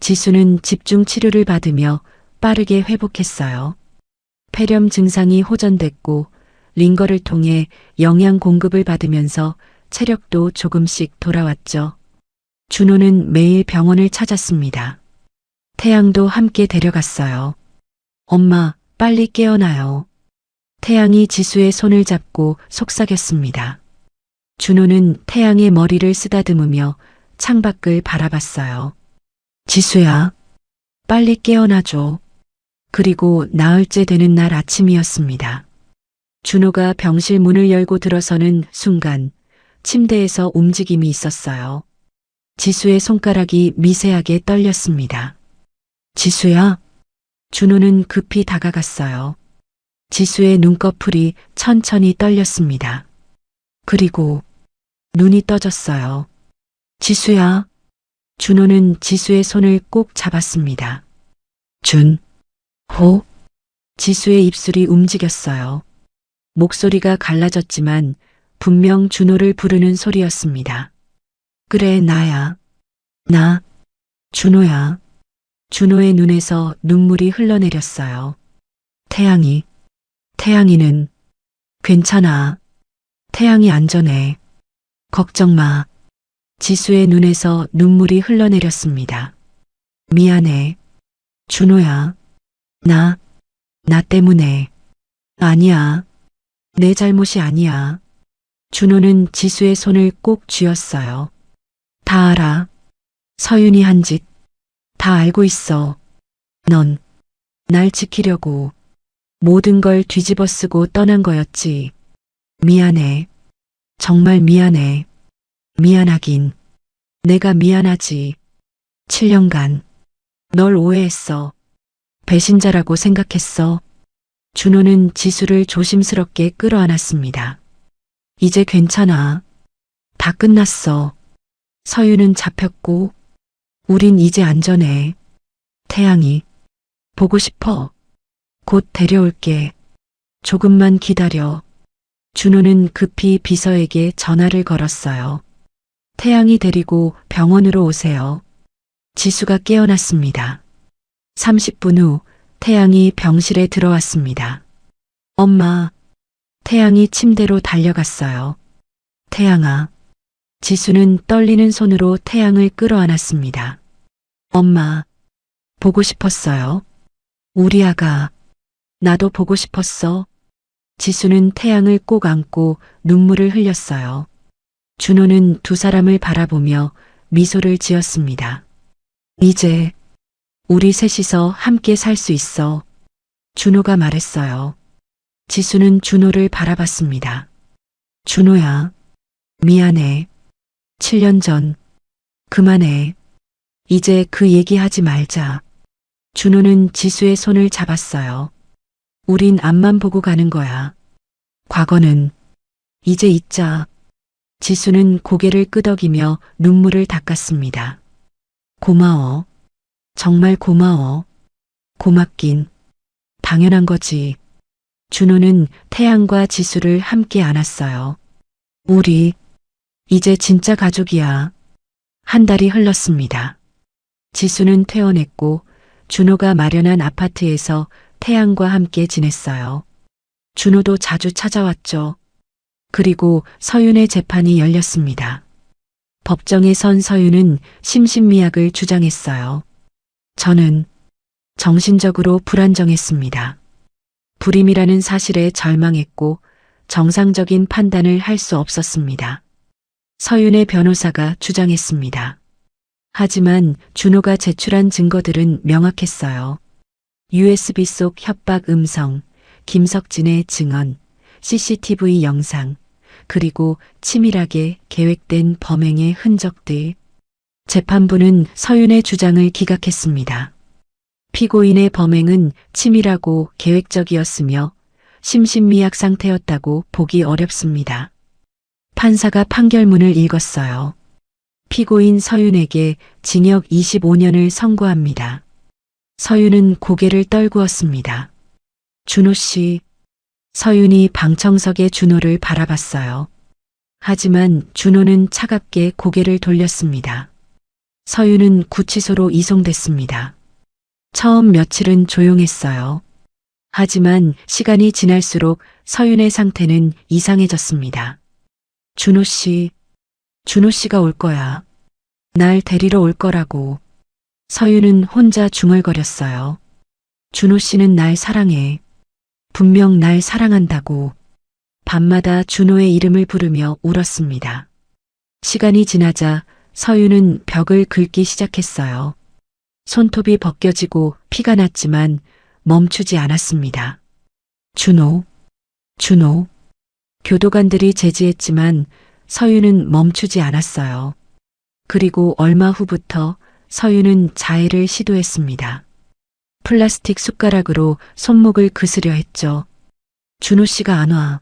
지수는 집중 치료를 받으며 빠르게 회복했어요. 폐렴 증상이 호전됐고 링거를 통해 영양 공급을 받으면서 체력도 조금씩 돌아왔죠. 준호는 매일 병원을 찾았습니다. 태양도 함께 데려갔어요. 엄마, 빨리 깨어나요. 태양이 지수의 손을 잡고 속삭였습니다. 준호는 태양의 머리를 쓰다듬으며 창밖을 바라봤어요. 지수야, 빨리 깨어나줘. 그리고 나흘째 되는 날 아침이었습니다. 준호가 병실 문을 열고 들어서는 순간 침대에서 움직임이 있었어요. 지수의 손가락이 미세하게 떨렸습니다. 지수야? 준호는 급히 다가갔어요. 지수의 눈꺼풀이 천천히 떨렸습니다. 그리고 눈이 떠졌어요. 지수야? 준호는 지수의 손을 꼭 잡았습니다. 호? 지수의 입술이 움직였어요. 목소리가 갈라졌지만 분명 준호를 부르는 소리였습니다. 그래, 나야. 나, 준호야. 준호의 눈에서 눈물이 흘러내렸어요. 태양이는 괜찮아. 태양이 안전해. 걱정 마. 지수의 눈에서 눈물이 흘러내렸습니다. 미안해. 준호야. 나 때문에. 아니야. 내 잘못이 아니야. 준호는 지수의 손을 꼭 쥐었어요. 다 알아. 서윤이 한 짓. 다 알고 있어. 넌 날 지키려고 모든 걸 뒤집어 쓰고 떠난 거였지. 미안해. 정말 미안해. 미안하긴. 내가 미안하지. 7년간 널 오해했어. 배신자라고 생각했어. 준호는 지수를 조심스럽게 끌어안았습니다. 이제 괜찮아. 다 끝났어. 서유는 잡혔고 우린 이제 안전해. 태양이 보고 싶어. 곧 데려올게. 조금만 기다려. 준호는 급히 비서에게 전화를 걸었어요. 태양이 데리고 병원으로 오세요. 지수가 깨어났습니다. 30분 후 태양이 병실에 들어왔습니다. 엄마. 태양이 침대로 달려갔어요. 태양아. 지수는 떨리는 손으로 태양을 끌어안았습니다. 엄마. 보고 싶었어요. 우리 아가, 나도 보고 싶었어. 지수는 태양을 꼭 안고 눈물을 흘렸어요. 준호는 두 사람을 바라보며 미소를 지었습니다. 이제 우리 셋이서 함께 살 수 있어. 준호가 말했어요. 지수는 준호를 바라봤습니다. 준호야, 미안해. 7년 전, 그만해. 이제 그 얘기하지 말자. 준호는 지수의 손을 잡았어요. 우린 앞만 보고 가는 거야. 과거는 이제 잊자. 지수는 고개를 끄덕이며 눈물을 닦았습니다. 고마워. 정말 고마워. 고맙긴. 당연한 거지. 준호는 태양과 지수를 함께 안았어요. 우리 이제 진짜 가족이야. 한 달이 흘렀습니다. 지수는 퇴원했고 준호가 마련한 아파트에서 태양과 함께 지냈어요. 준호도 자주 찾아왔죠. 그리고 서윤의 재판이 열렸습니다. 법정에 선 서윤은 심신미약을 주장했어요. 저는 정신적으로 불안정했습니다. 불임이라는 사실에 절망했고 정상적인 판단을 할 수 없었습니다. 서윤의 변호사가 주장했습니다. 하지만 준호가 제출한 증거들은 명확했어요. USB 속 협박 음성, 김석진의 증언, CCTV 영상, 그리고 치밀하게 계획된 범행의 흔적들. 재판부는 서윤의 주장을 기각했습니다. 피고인의 범행은 치밀하고 계획적이었으며 심신미약 상태였다고 보기 어렵습니다. 판사가 판결문을 읽었어요. 피고인 서윤에게 징역 25년을 선고합니다. 서윤은 고개를 떨구었습니다. 준호 씨. 서윤이 방청석의 준호를 바라봤어요. 하지만 준호는 차갑게 고개를 돌렸습니다. 서윤은 구치소로 이송됐습니다. 처음 며칠은 조용했어요. 하지만 시간이 지날수록 서윤의 상태는 이상해졌습니다. 준호 씨, 준호 씨가 올 거야. 날 데리러 올 거라고. 서윤은 혼자 중얼거렸어요. 준호 씨는 날 사랑해. 분명 날 사랑한다고. 밤마다 준호의 이름을 부르며 울었습니다. 시간이 지나자 서윤은 벽을 긁기 시작했어요. 손톱이 벗겨지고 피가 났지만 멈추지 않았습니다. 준호, 준호. 교도관들이 제지했지만 서윤은 멈추지 않았어요. 그리고 얼마 후부터 서윤은 자해를 시도했습니다. 플라스틱 숟가락으로 손목을 그스려 했죠. 준호 씨가 안 와.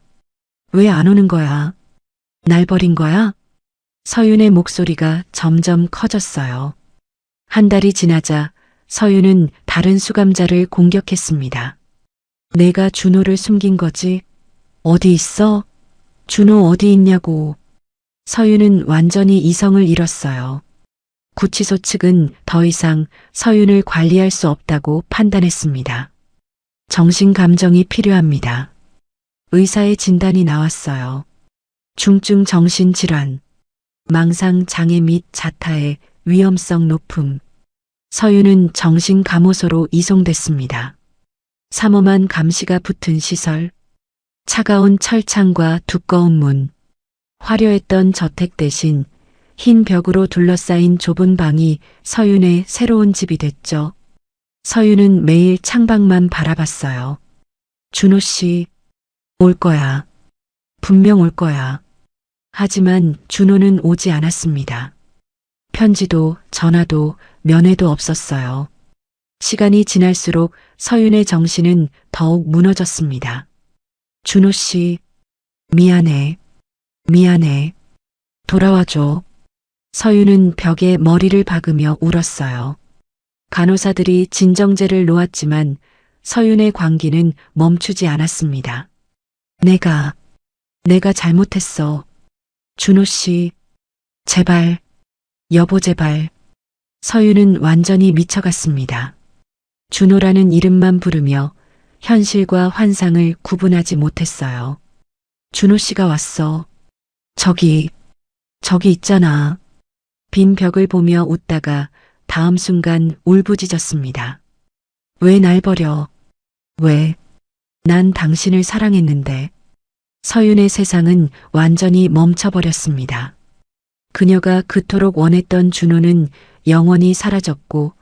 왜 안 오는 거야? 날 버린 거야? 서윤의 목소리가 점점 커졌어요. 한 달이 지나자 서윤은 다른 수감자를 공격했습니다. 내가 준호를 숨긴 거지? 어디 있어? 준호 어디 있냐고. 서윤은 완전히 이성을 잃었어요. 구치소 측은 더 이상 서윤을 관리할 수 없다고 판단했습니다. 정신감정이 필요합니다. 의사의 진단이 나왔어요. 중증 정신질환, 망상장애 및 자타의 위험성 높음. 서윤은 정신감호소로 이송됐습니다. 삼엄한 감시가 붙은 시설, 차가운 철창과 두꺼운 문, 화려했던 저택 대신 흰 벽으로 둘러싸인 좁은 방이 서윤의 새로운 집이 됐죠. 서윤은 매일 창밖만 바라봤어요. 준호 씨, 올 거야. 분명 올 거야. 하지만 준호는 오지 않았습니다. 편지도 전화도 면회도 없었어요. 시간이 지날수록 서윤의 정신은 더욱 무너졌습니다. 준호 씨, 미안해. 미안해. 돌아와줘. 서윤은 벽에 머리를 박으며 울었어요. 간호사들이 진정제를 놓았지만 서윤의 광기는 멈추지 않았습니다. 내가 잘못했어. 준호 씨, 제발, 여보 제발. 서윤은 완전히 미쳐갔습니다. 준호라는 이름만 부르며 현실과 환상을 구분하지 못했어요. 준호 씨가 왔어. 저기 있잖아. 빈 벽을 보며 웃다가 다음 순간 울부짖었습니다. 왜 날 버려? 왜? 난 당신을 사랑했는데. 서윤의 세상은 완전히 멈춰버렸습니다. 그녀가 그토록 원했던 준호는 영원히 사라졌고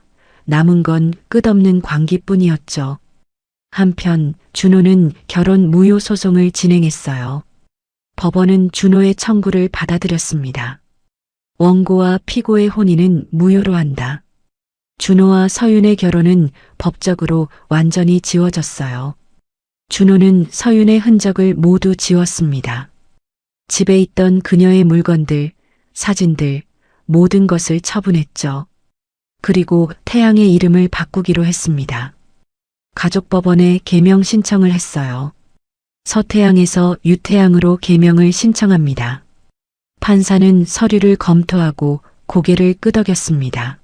남은 건 끝없는 광기뿐이었죠. 한편 준호는 결혼 무효 소송을 진행했어요. 법원은 준호의 청구를 받아들였습니다. 원고와 피고의 혼인은 무효로 한다. 준호와 서윤의 결혼은 법적으로 완전히 지워졌어요. 준호는 서윤의 흔적을 모두 지웠습니다. 집에 있던 그녀의 물건들, 사진들, 모든 것을 처분했죠. 그리고 태양의 이름을 바꾸기로 했습니다. 가족법원에 개명 신청을 했어요. 서태양에서 유태양으로 개명을 신청합니다. 판사는 서류를 검토하고 고개를 끄덕였습니다.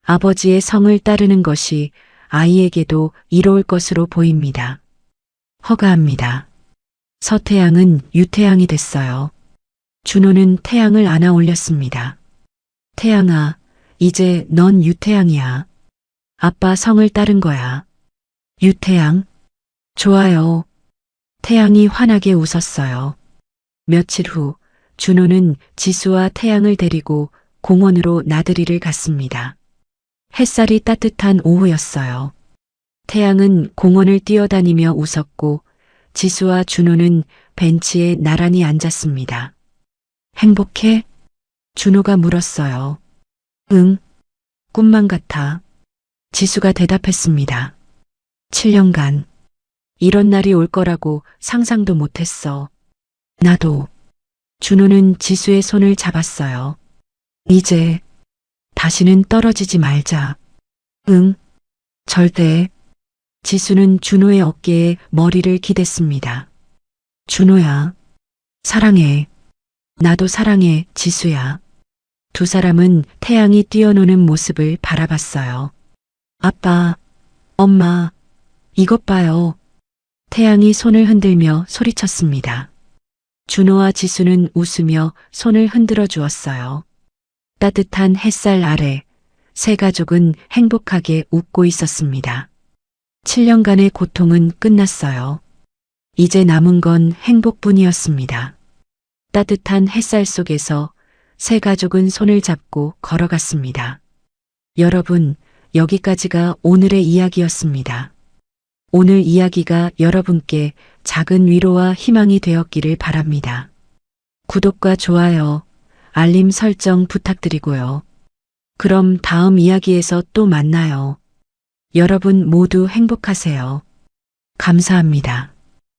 아버지의 성을 따르는 것이 아이에게도 이로울 것으로 보입니다. 허가합니다. 서태양은 유태양이 됐어요. 준호는 태양을 안아 올렸습니다. 태양아, 이제 넌 유태양이야. 아빠 성을 따른 거야. 유태양? 좋아요. 태양이 환하게 웃었어요. 며칠 후 준호는 지수와 태양을 데리고 공원으로 나들이를 갔습니다. 햇살이 따뜻한 오후였어요. 태양은 공원을 뛰어다니며 웃었고 지수와 준호는 벤치에 나란히 앉았습니다. 행복해? 준호가 물었어요. 응, 꿈만 같아. 지수가 대답했습니다. 7년간 이런 날이 올 거라고 상상도 못했어. 나도. 준호는 지수의 손을 잡았어요. 이제 다시는 떨어지지 말자. 응, 절대. 지수는 준호의 어깨에 머리를 기댔습니다. 준호야, 사랑해. 나도 사랑해, 지수야. 두 사람은 태양이 뛰어노는 모습을 바라봤어요. 아빠, 엄마, 이것 봐요. 태양이 손을 흔들며 소리쳤습니다. 준호와 지수는 웃으며 손을 흔들어 주었어요. 따뜻한 햇살 아래 세 가족은 행복하게 웃고 있었습니다. 7년간의 고통은 끝났어요. 이제 남은 건 행복뿐이었습니다. 따뜻한 햇살 속에서 세 가족은 손을 잡고 걸어갔습니다. 여러분, 여기까지가 오늘의 이야기였습니다. 오늘 이야기가 여러분께 작은 위로와 희망이 되었기를 바랍니다. 구독과 좋아요, 알림 설정 부탁드리고요. 그럼 다음 이야기에서 또 만나요. 여러분 모두 행복하세요. 감사합니다.